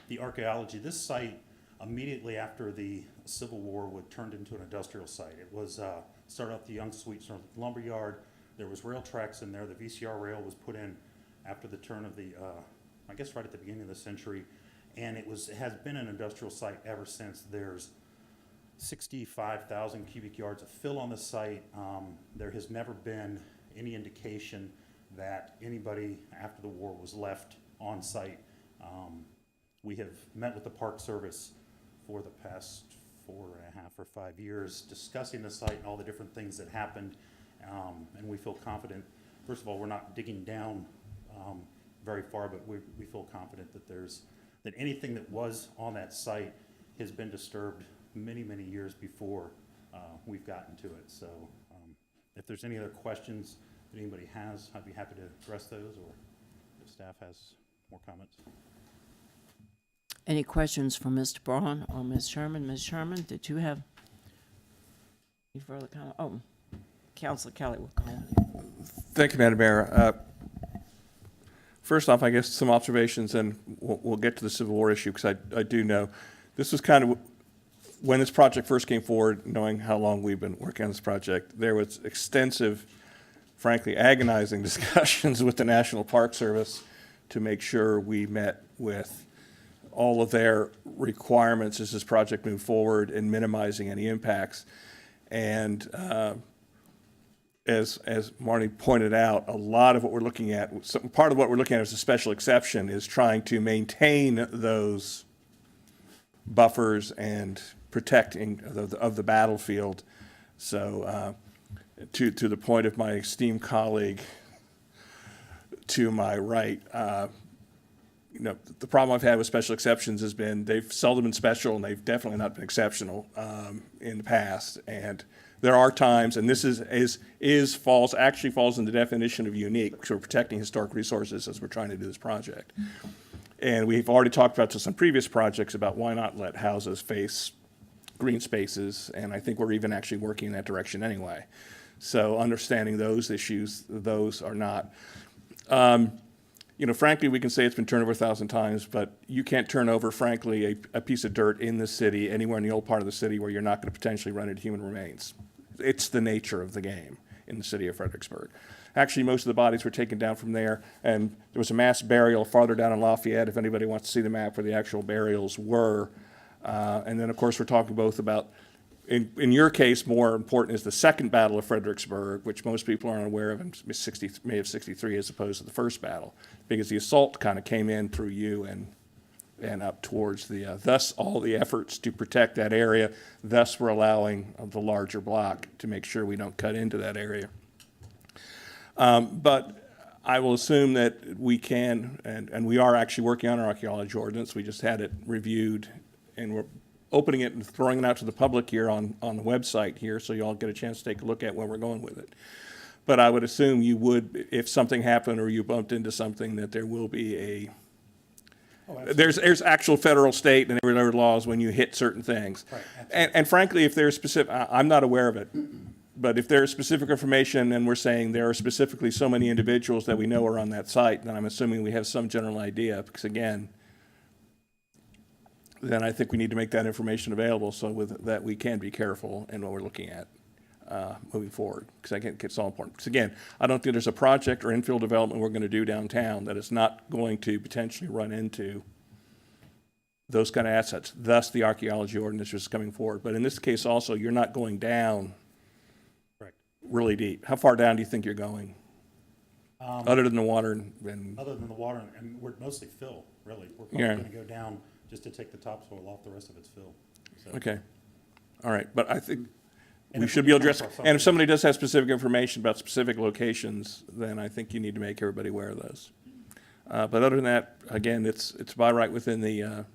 the archaeology, this site immediately after the Civil War turned into an industrial site. It was started off the Young Sweet lumber yard. There was rail tracks in there. The VCR rail was put in after the turn of the, I guess right at the beginning of the century, and it has been an industrial site ever since. There's 65,000 cubic yards of fill on the site. There has never been any indication that anybody after the war was left on site. We have met with the Park Service for the past 4.5 or 5 years discussing the site and all the different things that happened, and we feel confident. First of all, we're not digging down very far, but we feel confident that anything that was on that site has been disturbed many years before we've gotten to it. So if there's any other questions that anybody has, I'd be happy to address those, or if staff has more comments. Any questions for Mr. Braun or Ms. Sherman? Ms. Sherman, did you have any further comment? Oh, Councilor Kelly will call on you. Thank you, Madam Mayor. First off, I guess some observations, and we'll get to the Civil War issue, because I do know this was kind of when this project first came forward, knowing how long we've been working on this project. There was extensive, frankly, agonizing discussions with the National Park Service to make sure we met with all of their requirements as this project moved forward and minimizing any impacts. And as Marnie pointed out, a lot of what we're looking at, part of what we're looking at as a special exception is trying to maintain those buffers and protecting of the battlefield. So to the point of my esteemed colleague to my right, the problem I've had with special exceptions has been they've seldom been special, and they've definitely not been exceptional in the past. And there are times, and this actually falls in the definition of unique, because we're protecting historic resources as we're trying to do this project. And we've already talked about this on previous projects about why not let houses face green spaces, and I think we're even actually working in that direction anyway. So understanding those issues, those are not. You know, frankly, we can say it's been turned over 1,000 times, but you can't turn over, frankly, a piece of dirt in the city, anywhere in the old part of the city where you're not going to potentially run into human remains. It's the nature of the game in the city of Fredericksburg. Actually, most of the bodies were taken down from there, and there was a mass burial farther down in Lafayette, if anybody wants to see the map where the actual burials were. And then, of course, we're talking both about, in your case, more important is the second battle of Fredericksburg, which most people aren't aware of in May of 63 as opposed to the first battle, because the assault kind of came in through you and up towards the, thus all the efforts to protect that area, thus we're allowing the larger block to make sure we don't cut into that area. But I will assume that we can, and we are actually working on our archaeology ordinance. We just had it reviewed, and we're opening it and throwing it out to the public here on the website here, so you all get a chance to take a look at where we're going with it. But I would assume you would, if something happened or you bumped into something, that there will be a, there's actual federal, state, and every other laws when you hit certain things. Right, and frankly, if there's specific, I'm not aware of it, but if there's specific information and we're saying there are specifically so many individuals that we know are on that site, then I'm assuming we have some general idea, because again, then I think we need to make that information available so that we can be careful in what we're looking at moving forward, because I think it's all important. Because again, I don't think there's a project or infill development we're going to do downtown that is not going to potentially run into those kind of assets. Thus, the archaeology ordinance is coming forward. But in this case also, you're not going down really deep. How far down do you think you're going? Other than the water and other than the water, and we're mostly fill, really. We're probably going to go down just to take the topsoil off. The rest of it's fill. So. Okay. All right. But I think we should be able to address, and if somebody does have specific information about specific locations, then I think you need to make everybody aware of those. But other than that, again, it's by right within the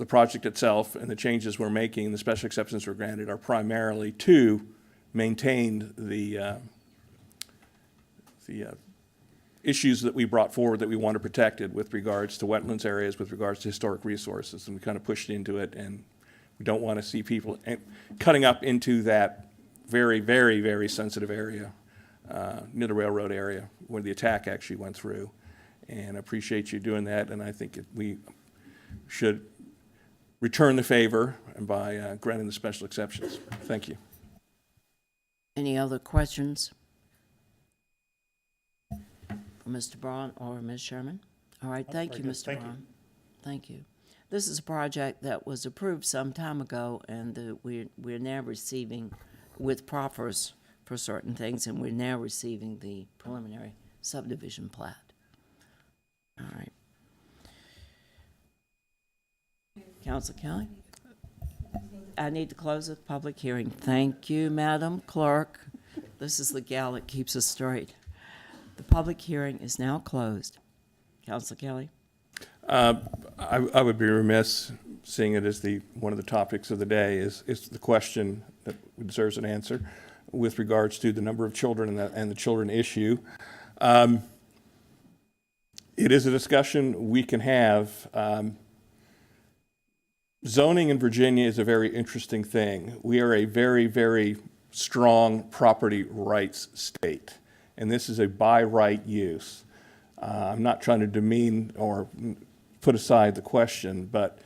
project itself, and the changes we're making, the special exceptions we're granted are primarily to maintain the issues that we brought forward that we want to protected with regards to wetlands areas, with regards to historic resources, and we kind of pushed into it, and we don't want to see people cutting up into that very, very, very sensitive area near the railroad area where the attack actually went through. And I appreciate you doing that, and I think we should return the favor by granting the special exceptions. Thank you. Any other questions for Mr. Braun or Ms. Sherman? All right, thank you, Mr. Braun. Thank you. This is a project that was approved some time ago, and we're now receiving, with proffers for certain things, and we're now receiving the preliminary subdivision plat. All right. Council Kelly? I need to close the public hearing. Thank you, Madam Clerk. This is the gal that keeps us straight. The public hearing is now closed. Council Kelly? I would be remiss, seeing it as one of the topics of the day, is the question that deserves an answer with regards to the number of children and the children issue. It is a discussion we can have. Zoning in Virginia is a very interesting thing. We are a very, very strong property rights state, and this is a by right use. I'm not trying to demean or put aside the question, but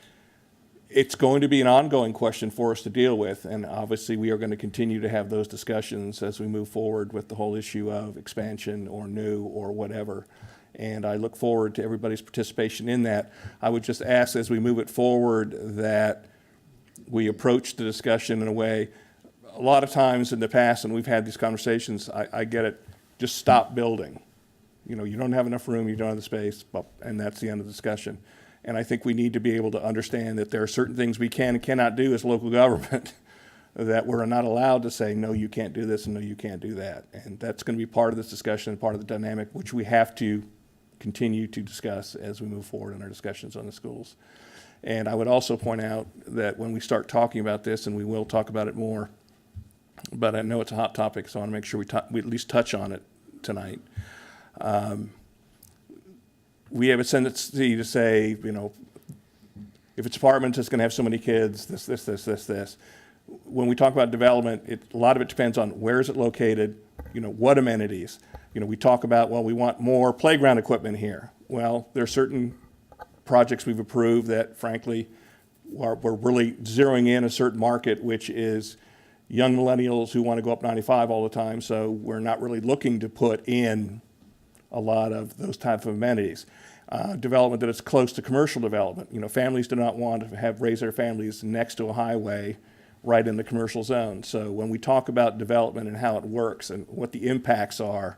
it's going to be an ongoing question for us to deal with, and obviously we are going to continue to have those discussions as we move forward with the whole issue of expansion or new or whatever. And I look forward to everybody's participation in that. I would just ask as we move it forward that we approach the discussion in a way, a lot of times in the past, and we've had these conversations, I get it, just stop building. You know, you don't have enough room, you don't have the space, and that's the end of the discussion. And I think we need to be able to understand that there are certain things we can and cannot do as local government that we're not allowed to say, no, you can't do this, and no, you can't do that. And that's going to be part of this discussion, part of the dynamic, which we have to continue to discuss as we move forward in our discussions on the schools. And I would also point out that when we start talking about this, and we will talk about it more, but I know it's a hot topic, so I want to make sure we at least touch on it tonight. We have a tendency to say, you know, if it's apartments, it's going to have so many kids, this. when we talk about development, a lot of it depends on where is it located, what amenities. We talk about, well, we want more playground equipment here. Well, there are certain projects we've approved that frankly, we're really zeroing in a certain market, which is young millennials who want to go up 95 all the time. So we're not really looking to put in a lot of those type of amenities. Development that is close to commercial development. Families do not want to raise their families next to a highway right in the commercial zone. So when we talk about development and how it works and what the impacts are,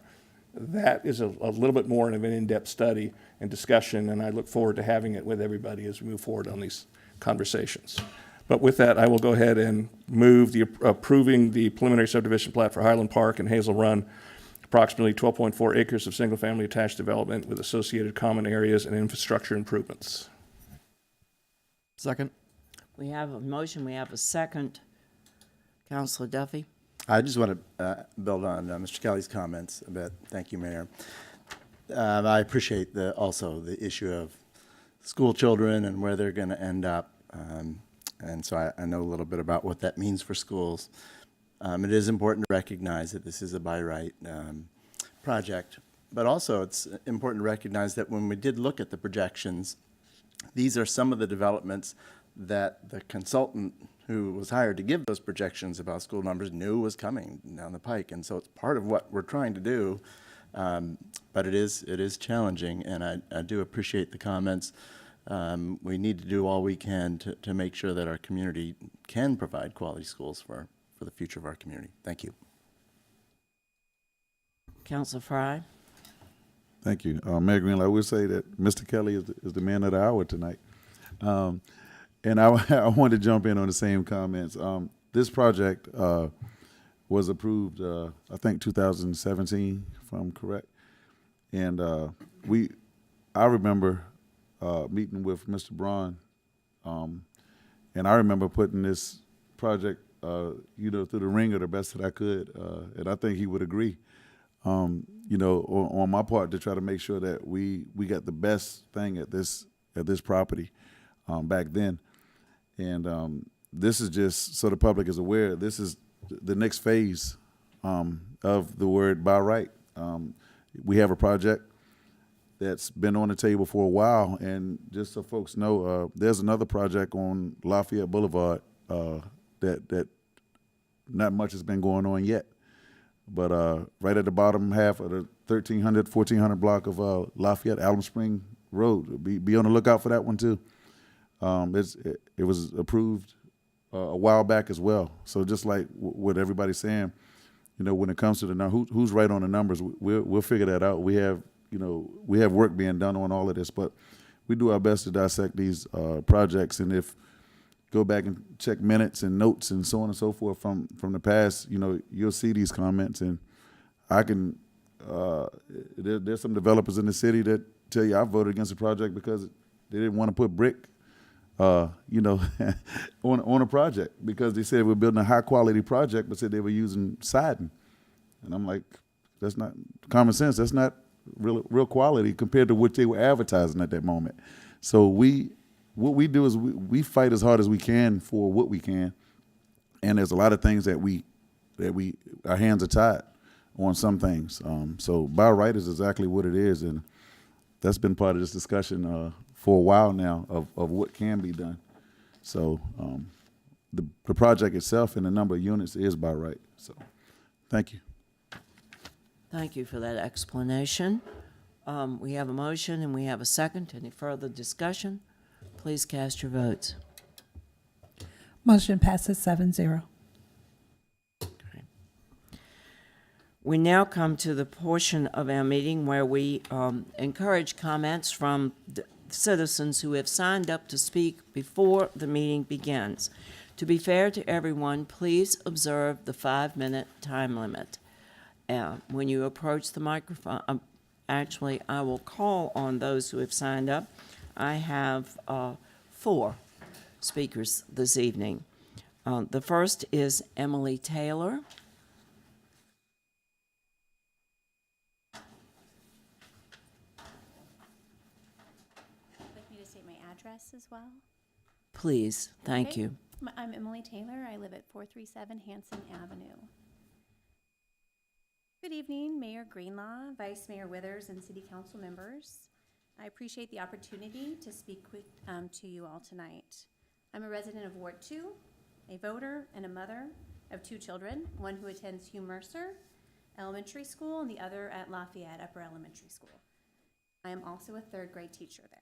that is a little bit more of an in-depth study and discussion, and I look forward to having it with everybody as we move forward on these conversations. But with that, I will go ahead and move approving the preliminary subdivision plat for Highland Park and Hazel Run, approximately 12.4 acres of single-family attached development with associated common areas and infrastructure improvements. Second. We have a motion, we have a second. Councilor Duffy? I just want to build on Mr. Kelly's comments a bit. Thank you, Mayor. I appreciate also the issue of school children and where they're going to end up. And so I know a little bit about what that means for schools. It is important to recognize that this is a by right project, but also it's important to recognize that when we did look at the projections, these are some of the developments that the consultant who was hired to give those projections about school numbers knew was coming down the pike. And so it's part of what we're trying to do, but it is challenging, and I do appreciate the comments. We need to do all we can to make sure that our community can provide quality schools for the future of our community. Thank you. Councilor Fry? Thank you. Mayor Greenlee, I would say that Mr. Kelly is the man of the hour tonight. And I wanted to jump in on the same comments. This project was approved, I think, 2017, if I'm correct. And I remember meeting with Mr. Braun, and I remember putting this project, through the ringer the best that I could, and I think he would agree. On my part, to try to make sure that we got the best thing at this property back then. And this is just so the public is aware. This is the next phase of the word by right. We have a project that's been on the table for a while, and just so folks know, there's another project on Lafayette Boulevard that not much has been going on yet. But right at the bottom half of the 1400 block of Lafayette Alum Spring Road, be on the lookout for that one too. It was approved a while back as well. So just like what everybody's saying, when it comes to the who's right on the numbers, we'll figure that out. We have work being done on all of this, but we do our best to dissect these projects. And if go back and check minutes and notes and so on and so forth from the past, you'll see these comments. And I can, there's some developers in the city that tell you I voted against the project because they didn't want to put brick, on a project because they said we're building a high quality project, but said they were using siding. And I'm like, that's not common sense. That's not real quality compared to what they were advertising at that moment. So what we do is we fight as hard as we can for what we can, and there's a lot of things that our hands are tied on some things. So by right is exactly what it is, and that's been part of this discussion for a while now of what can be done. So the project itself and the number of units is by right. So thank you. Thank you for that explanation. We have a motion and we have a second. Any further discussion? Please cast your votes. Motion passes 7-0. We now come to the portion of our meeting where we encourage comments from the citizens who have signed up to speak before the meeting begins. To be fair to everyone, please observe the 5-minute time limit. When you approach the microphone, actually, I will call on those who have signed up. I have 4 speakers this evening. The first is Emily Taylor. Like me to state my address as well? please. Thank Okay. you. I'm Emily Taylor. I live at 437 Hanson Avenue. Good evening, Mayor Greenlaw, Vice Mayor Withers, and City Council members. I appreciate the opportunity to speak to you all tonight. I'm a resident of Ward 2, a voter, and a mother of 2 children, one who attends Hugh Mercer Elementary School and the other at Lafayette Upper Elementary School. I am also a 3rd grade teacher there.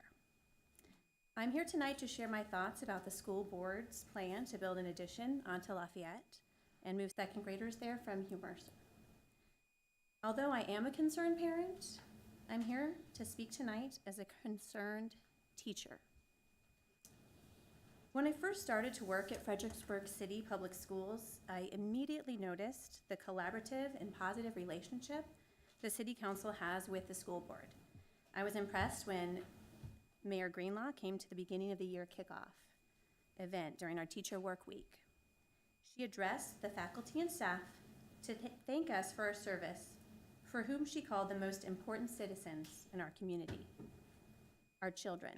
I'm here tonight to share my thoughts about the school board's plan to build an addition onto Lafayette and move 2nd graders there from Hugh Mercer. Although I am a concerned parent, I'm here to speak tonight as a concerned teacher. When I first started to work at Fredericksburg City Public Schools, I immediately noticed the collaborative and positive relationship the City Council has with the school board. I was impressed when Mayor Greenlaw came to the beginning of the year kickoff event during our teacher work week. She addressed the faculty and staff to thank us for our service, for whom she called the most important citizens in our community, our children.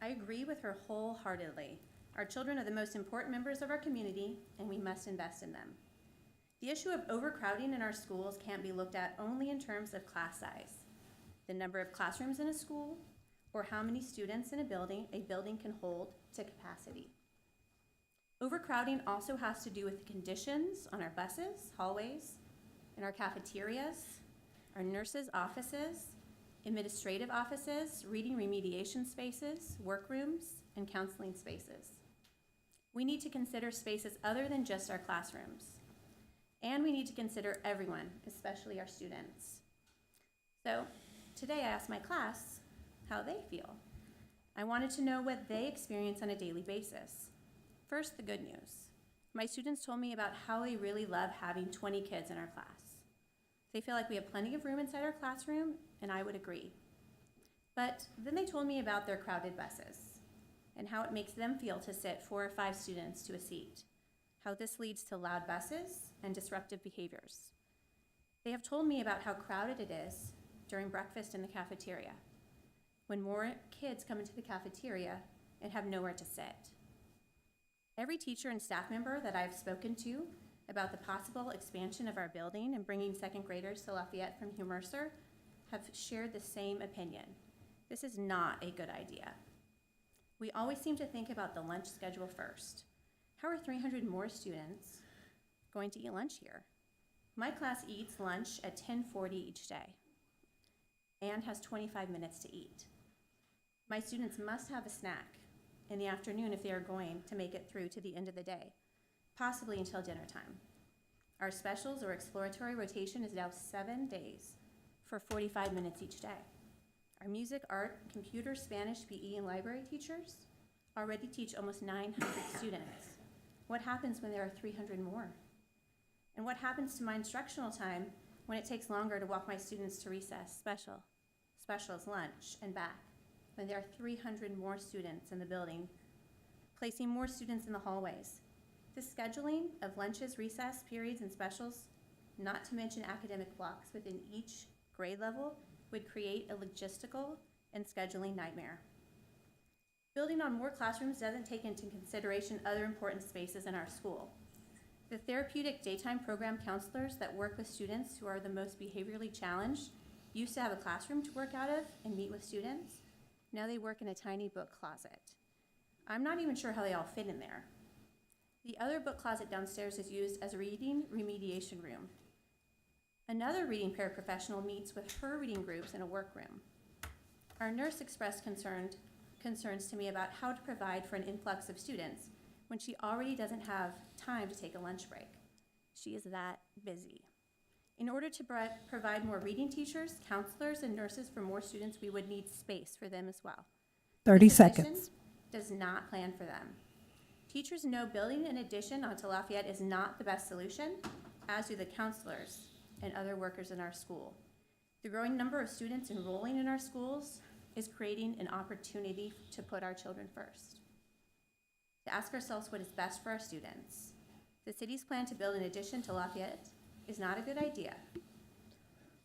I agree with her wholeheartedly. Our children are the most important members of our community, and we must invest in them. The issue of overcrowding in our schools can't be looked at only in terms of class size, the number of classrooms in a school, or how many students in a building can hold to capacity. Overcrowding also has to do with the conditions on our buses, hallways, in our cafeterias, our nurses' offices, administrative offices, reading remediation spaces, workrooms, and counseling spaces. We need to consider spaces other than just our classrooms. And we need to consider everyone, especially our students. So today I asked my class how they feel. I wanted to know what they experience on a daily basis. First, the good news. My students told me about how they really love having 20 kids in our class. They feel like we have plenty of room inside our classroom, and I would agree. But then they told me about their crowded buses and how it makes them feel to sit 4 or 5 students to a seat, how this leads to loud buses and disruptive behaviors. They have told me about how crowded it is during breakfast in the cafeteria, when more kids come into the cafeteria and have nowhere to sit. Every teacher and staff member that I've spoken to about the possible expansion of our building and bringing 2nd graders to Lafayette from Hugh Mercer have shared the same opinion. This is not a good idea. We always seem to think about the lunch schedule first. How are 300 more students going to eat lunch here? My class eats lunch at 10:40 each day and has 25 minutes to eat. My students must have a snack in the afternoon if they are going to make it through to the end of the day, possibly until dinner time. Our specials or exploratory rotation is now 7 days for 45 minutes each day. Our music, art, computer, Spanish, PE, and library teachers already teach almost 900 students. What happens when there are 300 more? And what happens to my instructional time when it takes longer to walk my students to recess, specials, lunch, and back, when there are 300 more students in the building, placing more students in the hallways? The scheduling of lunches, recess, periods, and specials, not to mention academic blocks within each grade level, would create a logistical and scheduling nightmare. Building on more classrooms doesn't take into consideration other important spaces in our school. The therapeutic daytime program counselors that work with students who are the most behaviorally challenged used to have a classroom to work out of and meet with students. Now they work in a tiny book closet. I'm not even sure how they all fit in there. The other book closet downstairs is used as a reading remediation room. Another reading paraprofessional meets with her reading groups in a workroom. Our nurse expressed concerns to me about how to provide for an influx of students when she already doesn't have time to take a lunch break. She is that busy. In order to provide more reading teachers, counselors, and nurses for more students, we would need space for them as well. 30 This addition seconds. does not plan for them. Teachers know building an addition onto Lafayette is not the best solution, as do the counselors and other workers in our school. The growing number of students enrolling in our schools is creating an opportunity to put our children first, to ask ourselves what is best for our students. The city's plan to build an addition to Lafayette is not a good idea.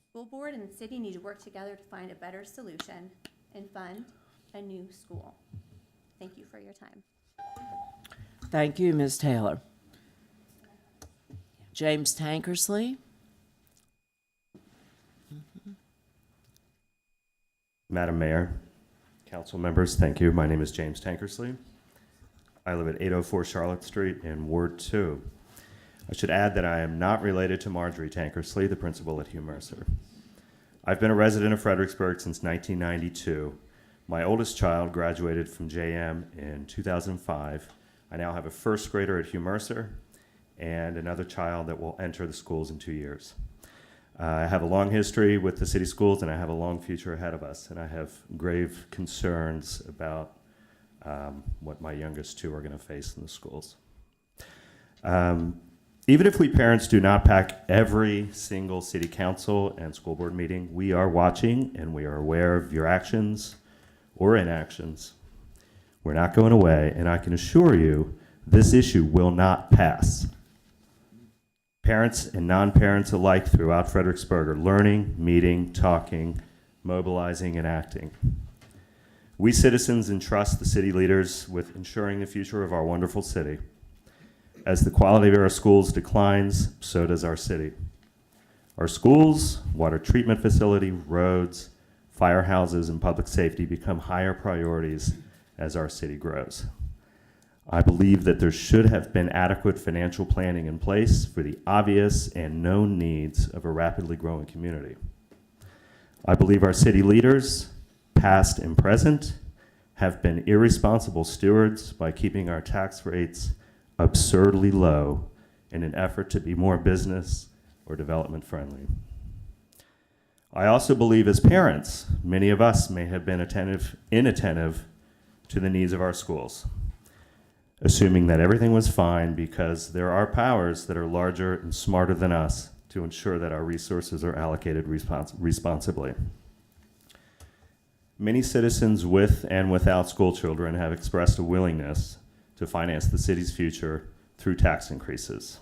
School board and the city need to work together to find a better solution and fund a new school. Thank you for your time. Thank you, Ms. Taylor. James Tankersley? Madam Mayor, council members, thank you. My name is James Tankersley. I live at 804 Charlotte Street in Ward 2. I should add that I am not related to Marjorie Tankersley, the principal at Hugh Mercer. I've been a resident of Fredericksburg since 1992. My oldest child graduated from JM in 2005. I now have a first grader at Hugh Mercer and another child that will enter the schools in 2 years. I have a long history with the city schools, and I have a long future ahead of us, and I have grave concerns about what my youngest two are going to face in the schools. Even if we parents do not pack every single city council and school board meeting, we are watching and we are aware of your actions or inactions. We're not going away, and I can assure you this issue will not pass. Parents and non-parents alike throughout Fredericksburg are learning, meeting, talking, mobilizing, and acting. We citizens entrust the city leaders with ensuring the future of our wonderful city. As the quality of our schools declines, so does our city. Our schools, water treatment facility, roads, firehouses, and public safety become higher priorities as our city grows. I believe that there should have been adequate financial planning in place for the obvious and known needs of a rapidly growing community. I believe our city leaders, past and present, have been irresponsible stewards by keeping our tax rates absurdly low in an effort to be more business or development friendly. I also believe as parents, many of us may have been inattentive to the needs of our schools, assuming that everything was fine because there are powers that are larger and smarter than us to ensure that our resources are allocated responsibly. Many citizens with and without school children have expressed a willingness to finance the city's future through tax increases.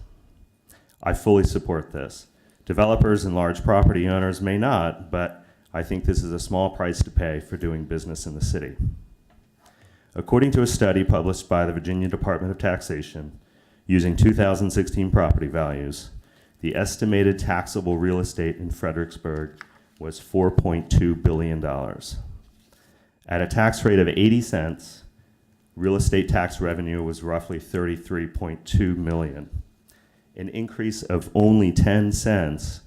I fully support this. Developers and large property owners may not, but I think this is a small price to pay for doing business in the city. According to a study published by the Virginia Department of Taxation, using 2016 property values, the estimated taxable real estate in Fredericksburg was $4.2 billion. At a tax rate of 80 cents, real estate tax revenue was roughly $33.2 million. An increase of only 10 cents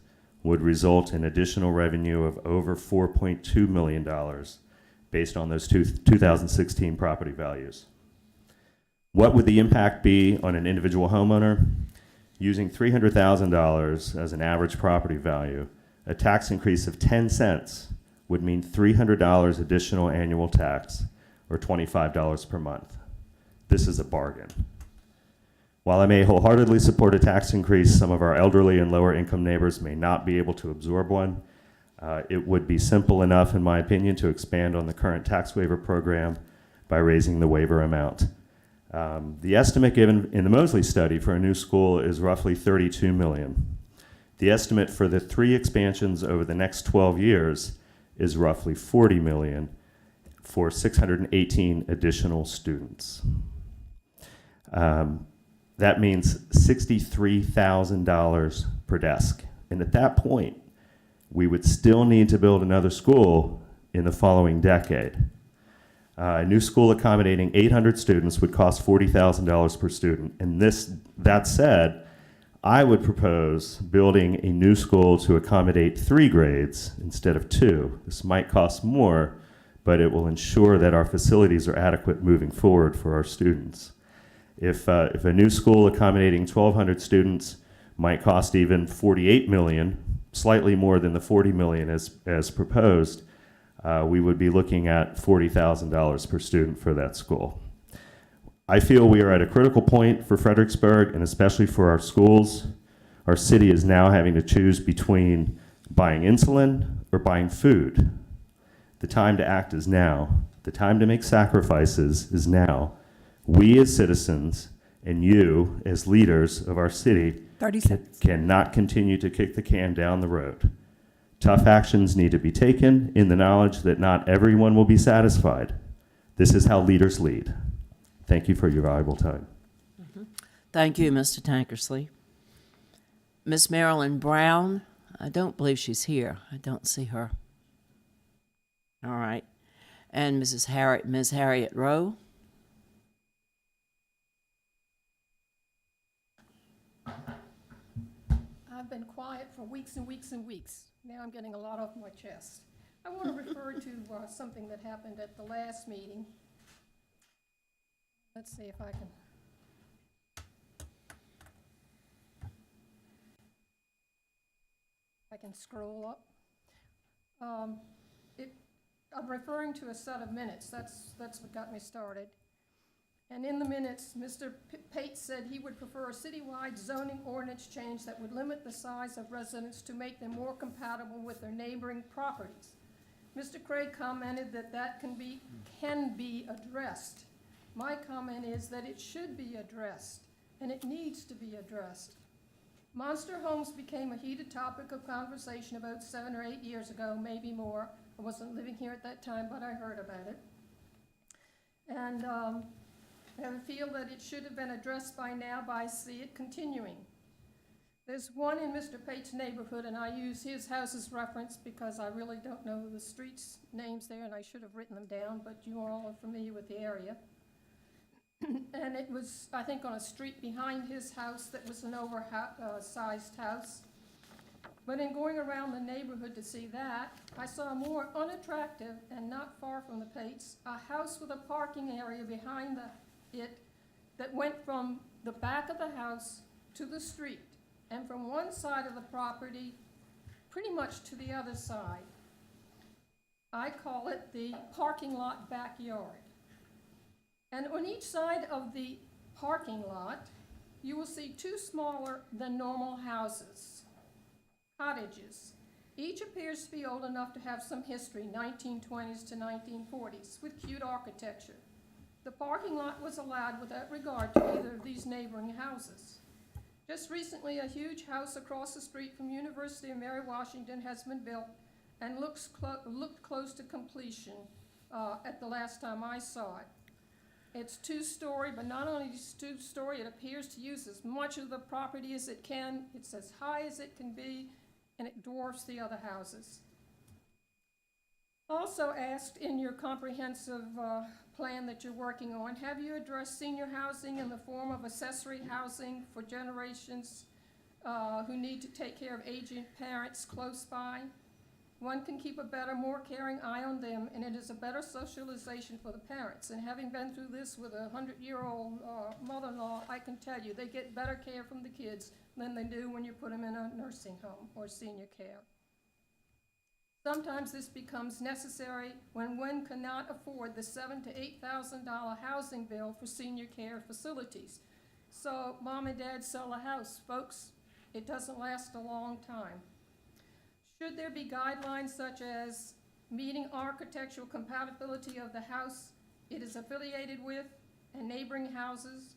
would result in additional revenue of over $4.2 million based on those 2016 property values. What would the impact be on an individual homeowner? Using $300,000 as an average property value, a tax increase of 10 cents would mean $300 additional annual tax, or $25 per month. This is a bargain. While I may wholeheartedly support a tax increase, some of our elderly and lower income neighbors may not be able to absorb one. It would be simple enough, in my opinion, to expand on the current tax waiver program by raising the waiver amount. The estimate given in the Mosley study for a new school is roughly $32 million. The estimate for the 3 expansions over the next 12 years is roughly $40 million for 618 additional students. That means $63,000 per desk. And at that point, we would still need to build another school in the following decade. A new school accommodating 800 students would cost $40,000 per student. And that said, I would propose building a new school to accommodate 3 grades instead of 2. This might cost more, but it will ensure that our facilities are adequate moving forward for our students. If a new school accommodating 1,200 students might cost even $48 million, slightly more than the $40 million as proposed, we would be looking at $40,000 per student for that school. I feel we are at a critical point for Fredericksburg, and especially for our schools. Our city is now having to choose between buying insulin or buying food. The time to act is now. The time to make sacrifices is now. We as citizens and you as leaders of our city 30 seconds. Cannot continue to kick the can down the road. Tough actions need to be taken in the knowledge that not everyone will be satisfied. This is how leaders lead. Thank you for your valuable time. Thank you, Mr. Tankersley. Miss Marilyn Brown, I don't believe she's here. I don't see her. All right. And Ms. Harriet Rowe. I've been quiet for weeks and weeks and weeks. Now I'm getting a lot off my chest. I want to refer to something that happened at the last meeting. Let's see if I can scroll up. I'm referring to a set of minutes. That's what got me started. And in the minutes, Mr. Pate said he would prefer a citywide zoning ordinance change that would limit the size of residents to make them more compatible with their neighboring properties. Mr. Craig commented that can be addressed. My comment is that it should be addressed, and it needs to be addressed. Monster homes became a heated topic of conversation about 7 or 8 years ago, maybe more. I wasn't living here at that time, but I heard about it. And I feel that it should have been addressed by now, but I see it continuing. There's one in Mr. Pate's neighborhood, and I use his house as reference because I really don't know the streets names there, and I should have written them down, but you all are familiar with the area. And it was, I think, on a street behind his house that was an oversized house. But in going around the neighborhood to see that, I saw a more unattractive and not far from the Pates, a house with a parking area behind it that went from the back of the house to the street, and from one side of the property pretty much to the other side. I call it the parking lot backyard. And on each side of the parking lot, you will see two smaller than normal houses, cottages. Each appears to be old enough to have some history, 1920s to 1940s, with cute architecture. The parking lot was allowed without regard to either of these neighboring houses. Just recently, a huge house across the street from University of Mary Washington has been built and looked close to completion at the last time I saw it. It's two-story, but not only is it two-story, it appears to use as much of the property as it can. It's as high as it can be, and it dwarfs the other houses. Also asked in your comprehensive plan that you're working on, have you addressed senior housing in the form of accessory housing for generations who need to take care of aging parents close by? One can keep a better, more caring eye on them, and it is a better socialization for the parents. And having been through this with a 100-year-old mother-in-law, I can tell you they get better care from the kids than they do when you put them in a nursing home or senior care. Sometimes this becomes necessary when one cannot afford the $7,000 to $8,000 housing bill for senior care facilities. So mom and dad sell a house, folks. It doesn't last a long time. Should there be guidelines such as meeting architectural compatibility of the house it is affiliated with and neighboring houses,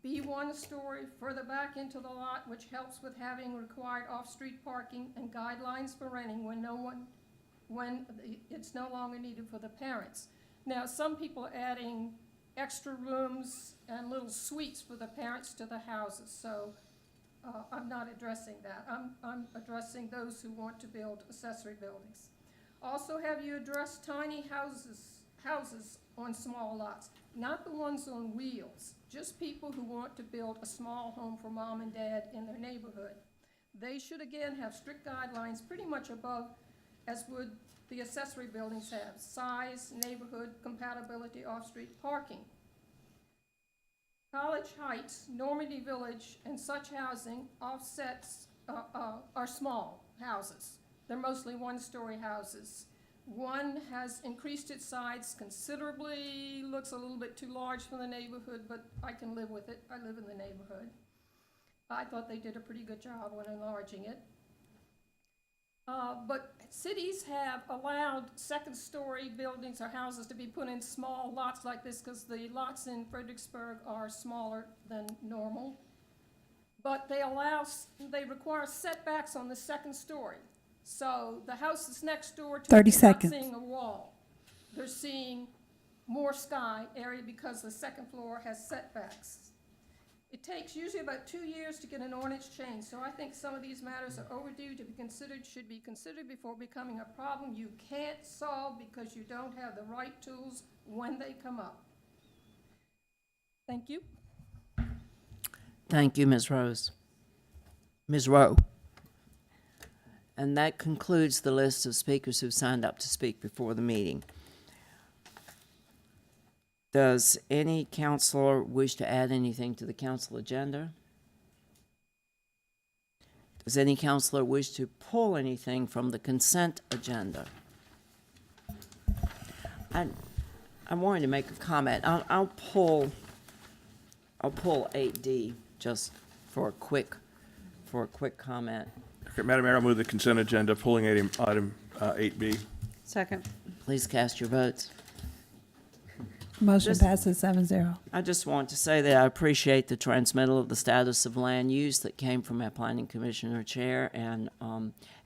be one story further back into the lot, which helps with having required off-street parking and guidelines for renting when it's no longer needed for the parents. Now, some people are adding extra rooms and little suites for the parents to the houses, so I'm not addressing that. I'm addressing those who want to build accessory buildings. Also, have you addressed tiny houses on small lots? Not the ones on wheels, just people who want to build a small home for mom and dad in their neighborhood. They should again have strict guidelines pretty much above as would the accessory buildings have: size, neighborhood, compatibility, off-street parking. College Heights, Normandy Village, and such housing offsets are small houses. They're mostly one-story houses. One has increased its size considerably, looks a little bit too large for the neighborhood, but I can live with it. I live in the neighborhood. I thought they did a pretty good job when enlarging it. But cities have allowed second-story buildings or houses to be put in small lots like this because the lots in Frederickburg are smaller than normal. But they require setbacks on the second story. So the houses next door to 30 it are not seconds. seeing a wall. They're seeing more sky area because the second floor has setbacks. It takes usually about 2 years to get an ordinance changed, so I think some of these matters are overdue to be considered, should be considered before becoming a problem you can't solve because you don't have the right tools when they come up. Thank you. Thank you, Ms. Rose. Ms. Rowe. And that concludes the list of speakers who signed up to speak before the meeting. Does any counselor wish to add anything to the council agenda? Does any counselor wish to pull anything from the consent agenda? I wanted to make a comment. I'll pull 8D just for a quick comment. Okay, Madam Mayor, I'll move the consent agenda, pulling item 8B. Second. Please cast your votes. Motion passes 7-0. I just want to say that I appreciate the transmittal of the status of land use that came from our planning commissioner chair, and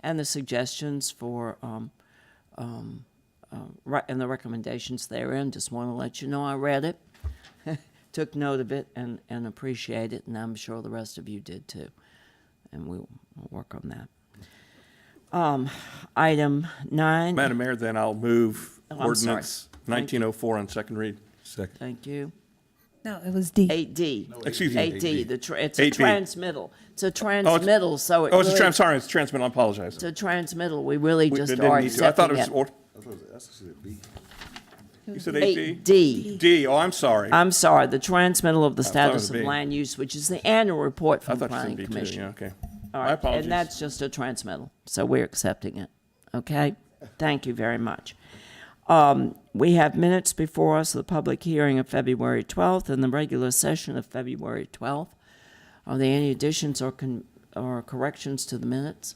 the suggestions for and the recommendations therein. Just want to let you know I read it, took note of it, and appreciate it, and I'm sure the rest of you did too. And we'll work on that. Item 9. Madam Mayor, then I'll move Oh, I'm sorry. ordinance 1904 on second read. Second. Thank you. No, it was D. 8D. Excuse me. 8D. It's a 8B. transmittal. It's a transmittal, so it Oh, it's really, sorry, it's transmittal, I apologize. it's a transmittal. We really just didn't are need to. I thought it accepting was, it. you said 8D? 8D. D, oh, I'm sorry. I'm sorry, the transmittal of the thought it was status of B. land use, which is the annual report I from the thought you planning said B too, commission. yeah, okay. All My right, apologies. and that's just a transmittal, so we're accepting it. Okay? Thank you very much. We have minutes before us, the public hearing of February 12th and the regular session of February 12th. Are there any additions or corrections to the minutes?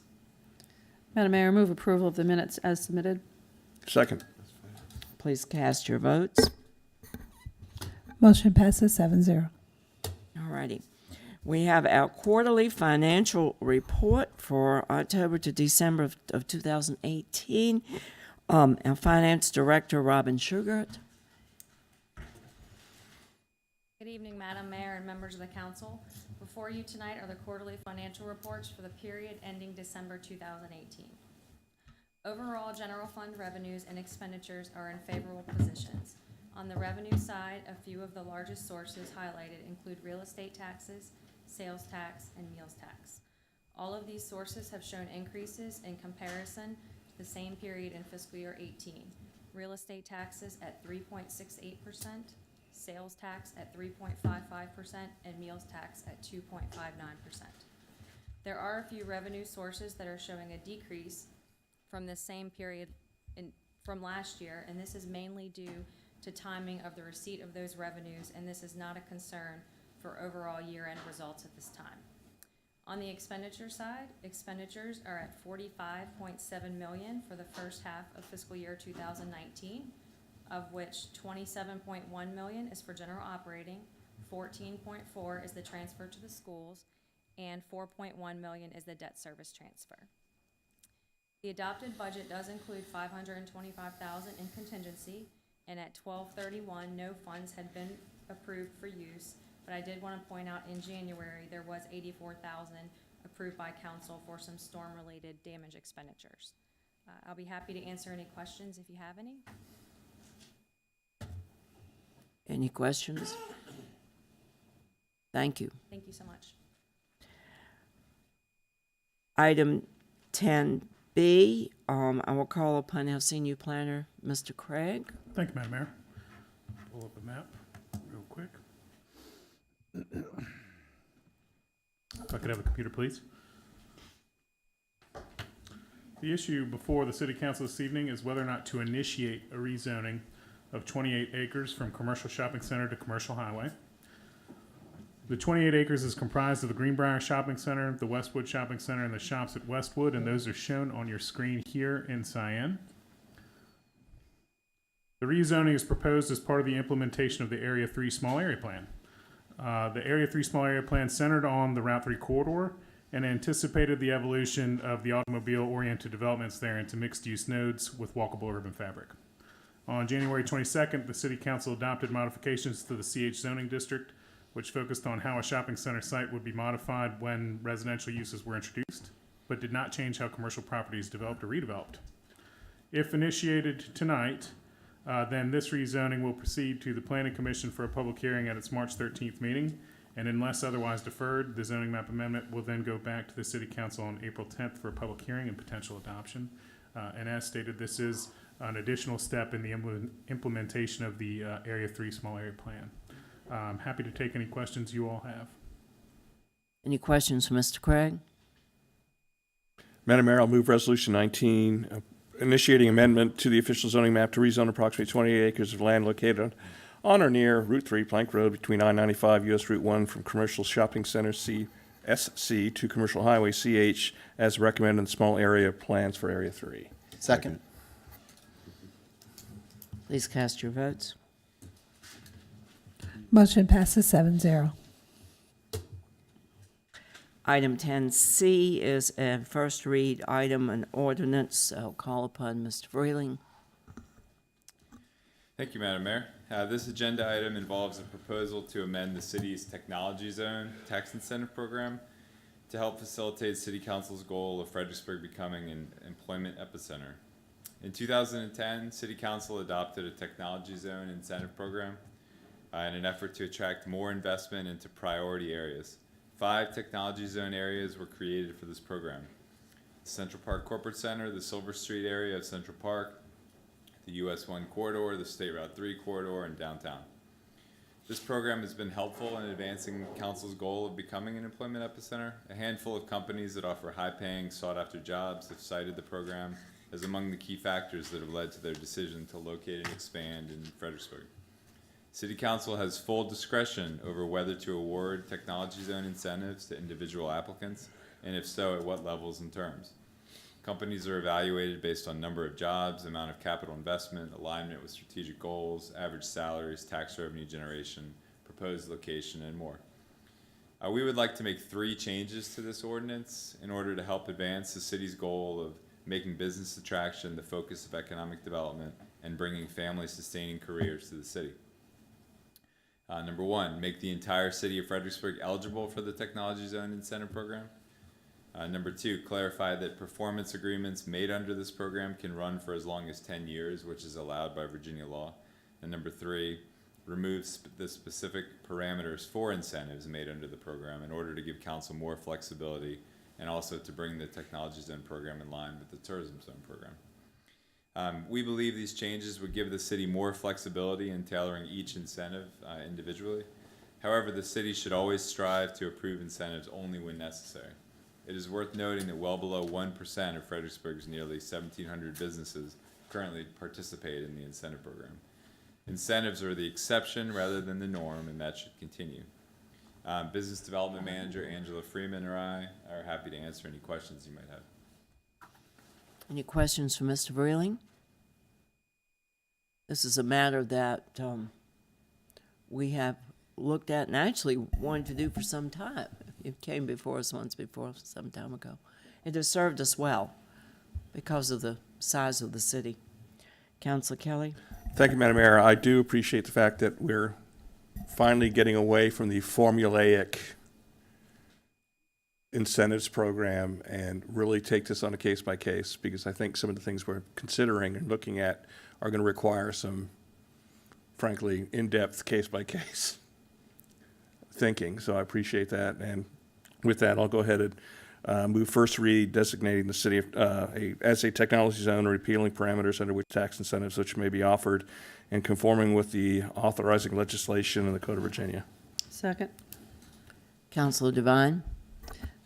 Madam Mayor, move approval of the minutes as submitted. Second. Please cast your votes. Motion passes 7-0. All righty. We have our quarterly financial report for October to December of 2018. Our Finance Director, Robin Sugart. Good evening, Madam Mayor and members of the council. Before you tonight are the quarterly financial reports for the period ending December 2018. Overall, general fund revenues and expenditures are in favorable positions. On the revenue side, a few of the largest sources highlighted include real estate taxes, sales tax, and meals tax. All of these sources have shown increases in comparison to the same period in fiscal year 18. Real estate taxes at 3.68%, sales tax at 3.55%, and meals tax at 2.59%. There are a few revenue sources that are showing a decrease from the same period from last year, and this is mainly due to timing of the receipt of those revenues, and this is not a concern for overall year-end results at this time. On the expenditure side, expenditures are at $45.7 million for the first half of fiscal year 2019, of which $27.1 million is for general operating, $14.4 is the transfer to the schools, and $4.1 million is the debt service transfer. The adopted budget does include $525,000 in contingency, and at 12/31, no funds had been approved for use. But I did want to point out in January, there was $84,000 approved by council for some storm-related damage expenditures. I'll be happy to answer any questions if you have any. Any questions? Thank you. Thank you so much. Item 10B, I will call upon our senior planner, Mr. Craig. Thank you, Madam Mayor. Pull up the map real quick. If I could have a computer, please. The issue before the City Council this evening is whether or not to initiate a rezoning of 28 acres from commercial shopping center to commercial highway. The 28 acres is comprised of the Greenbrier Shopping Center, the Westwood Shopping Center, and the shops at Westwood, and those are shown on your screen here in cyan. The rezoning is proposed as part of the implementation of the Area 3 Small Area Plan. The Area 3 Small Area Plan centered on the Route 3 corridor and anticipated the evolution of the automobile-oriented developments there into mixed-use nodes with walkable urban fabric. On January 22nd, the City Council adopted modifications to the CH zoning district, which focused on how a shopping center site would be modified when residential uses were introduced, but did not change how commercial properties developed or redeveloped. If initiated tonight, then this rezoning will proceed to the Planning Commission for a public hearing at its March 13th meeting, and unless otherwise deferred, the zoning map amendment will then go back to the City Council on April 10th for a public hearing and potential adoption. And as stated, this is an additional step in the implementation of the Area 3 Small Area Plan. I'm happy to take any questions you all have. Any questions for Mr. Craig? Madam Mayor, I'll move Resolution 19, initiating amendment to the official zoning map to rezone approximately 28 acres of land located on or near Route 3 Plank Road between I-95 US Route 1 from Commercial Shopping Center CSC to Commercial Highway CH as recommended in the small area plans for Area 3. Second. Please cast your votes. Motion passes 7-0. Item 10C is a first read item, an ordinance. I'll call upon Mr. Freeling. Thank you, Madam Mayor. This agenda item involves a proposal to amend the city's technology zone tax incentive program to help facilitate City Council's goal of Fredericksburg becoming an employment epicenter. In 2010, City Council adopted a technology zone incentive program in an effort to attract more investment into priority areas. 5 technology zone areas were created for this program: the Central Park Corporate Center, the Silver Street area of Central Park, the US 1 corridor, the State Route 3 corridor, and downtown. This program has been helpful in advancing Council's goal of becoming an employment epicenter. A handful of companies that offer high-paying, sought-after jobs have cited the program as among the key factors that have led to their decision to locate and expand in Fredericksburg. City Council has full discretion over whether to award technology zone incentives to individual applicants, and if so, at what levels and terms. Companies are evaluated based on number of jobs, amount of capital investment, alignment with strategic goals, average salaries, tax revenue generation, proposed location, and more. We would like to make 3 changes to this ordinance in order to help advance the city's goal of making business attraction the focus of economic development and bringing family-sustaining careers to the city. Number 1, make the entire city of Fredericksburg eligible for the Technology Zone Incentive Program. Number 2, clarify that performance agreements made under this program can run for as long as 10 years, which is allowed by Virginia law. And number 3, remove the specific parameters for incentives made under the program in order to give council more flexibility and also to bring the Technology Zone program in line with the Tourism Zone program. We believe these changes would give the city more flexibility in tailoring each incentive individually. However, the city should always strive to approve incentives only when necessary. It is worth noting that well below 1% of Fredericksburg's nearly 1,700 businesses currently participate in the incentive program. Incentives are the exception rather than the norm, and that should continue. Business Development Manager Angela Freeman or I are happy to answer any questions you might have. Any questions for Mr. Vreeling? This is a matter that we have looked at and actually wanted to do for some time. It came before us once before some time ago. It has served us well because of the size of the city. Councilor Kelly? Thank you, Madam Mayor. I do appreciate the fact that we're finally getting away from the formulaic incentives program and really take this on a case by case, because I think some of the things we're considering and looking at are going to require some, frankly, in-depth case by case thinking. So I appreciate that. And with that, I'll go ahead and move first read designating the city as a technology zone, repealing parameters under which tax incentives which may be offered and conforming with the authorizing legislation in the Code of Virginia. Second. Councilor Devine?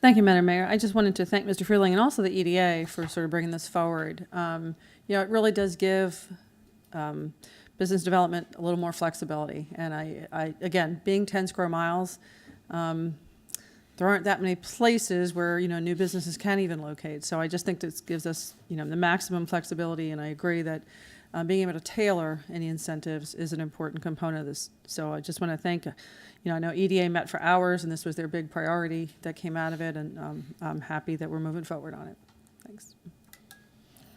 Thank you, Madam Mayor. I just wanted to thank Mr. Freeling and also the EDA for sort of bringing this forward. It really does give business development a little more flexibility. And I again, being 10 square miles, there aren't that many places where, new businesses can even locate. So I just think this gives us, the maximum flexibility. And I agree that being able to tailor any incentives is an important component of this. So I just want to thank, I know EDA met for hours and this was their big priority that came out of it. And I'm happy that we're moving forward on it. Thanks.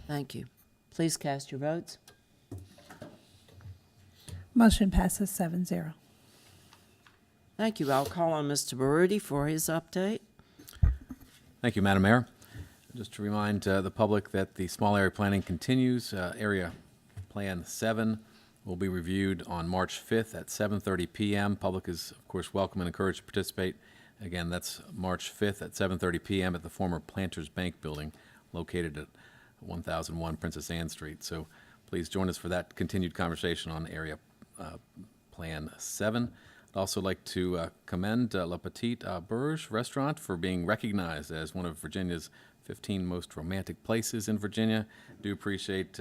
Thank you. Please cast your votes. Motion passes 7-0. Thank you. I'll call on Mr. Baruti for his update. Thank you, Madam Mayor. Just to remind the public that the small area planning continues. Area Plan 7 will be reviewed on March 5th at 7:30 p.m. Public is, of course, welcome and encouraged to participate. Again, that's March 5th at 7:30 p.m. at the former Planters Bank building located at 1001 Princess Anne Street. So please join us for that continued conversation on Area Plan 7. I'd also like to commend La Petite Berge Restaurant for being recognized as one of Virginia's 15 most romantic places in Virginia. Do appreciate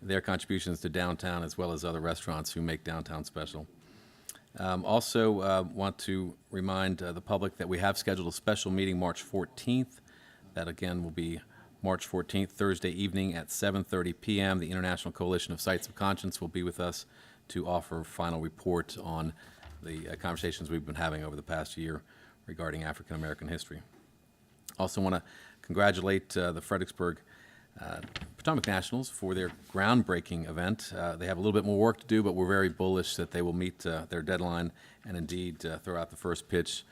their contributions to downtown as well as other restaurants who make downtown special. Also want to remind the public that we have scheduled a special meeting March 14th. That again will be March 14th, Thursday evening at 7:30 p.m. The International Coalition of Sites of Conscience will be with us to offer final report on the conversations we've been having over the past year regarding African American history. Also want to congratulate the Frederickburg Potomac Nationals for their groundbreaking event. They have a little bit more work to do, but we're very bullish that they will meet their deadline and indeed throw out the first pitch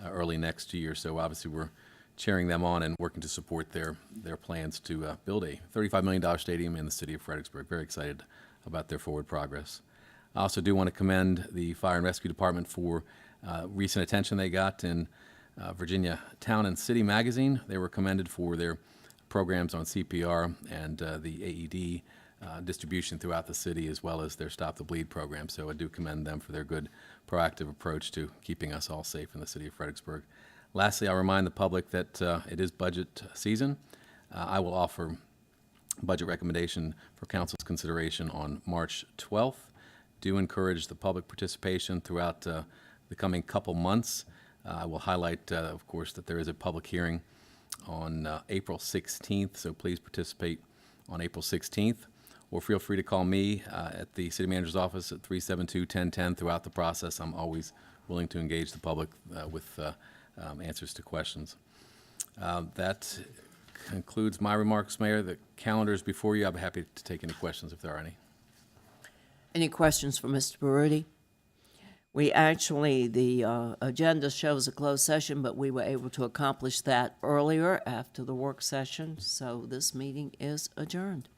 early next year. So obviously we're cheering them on and working to support their plans to build a $35 million stadium in the city of Fredericksburg. Very excited about their forward progress. I also do want to commend the Fire and Rescue Department for recent attention they got in Virginia Town and City magazine. They were commended for their programs on CPR and the AED distribution throughout the city, as well as their Stop the Bleed program. So I do commend them for their good proactive approach to keeping us all safe in the city of Fredericksburg. Lastly, I'll remind the public that it is budget season. I will offer budget recommendation for council's consideration on March 12th. Do encourage the public participation throughout the coming couple months. I will highlight, of course, that there is a public hearing on April 16th, so please participate on April 16th. Or feel free to call me at the city manager's office at 372-1010 throughout the process. I'm always willing to engage the public with answers to questions. That concludes my remarks, Mayor. The calendar is before you. I'll be happy to take any questions if there are any. Any questions for Mr. Baruti? We actually, the agenda shows a closed session, but we were able to accomplish that earlier after the work session, so this meeting is adjourned.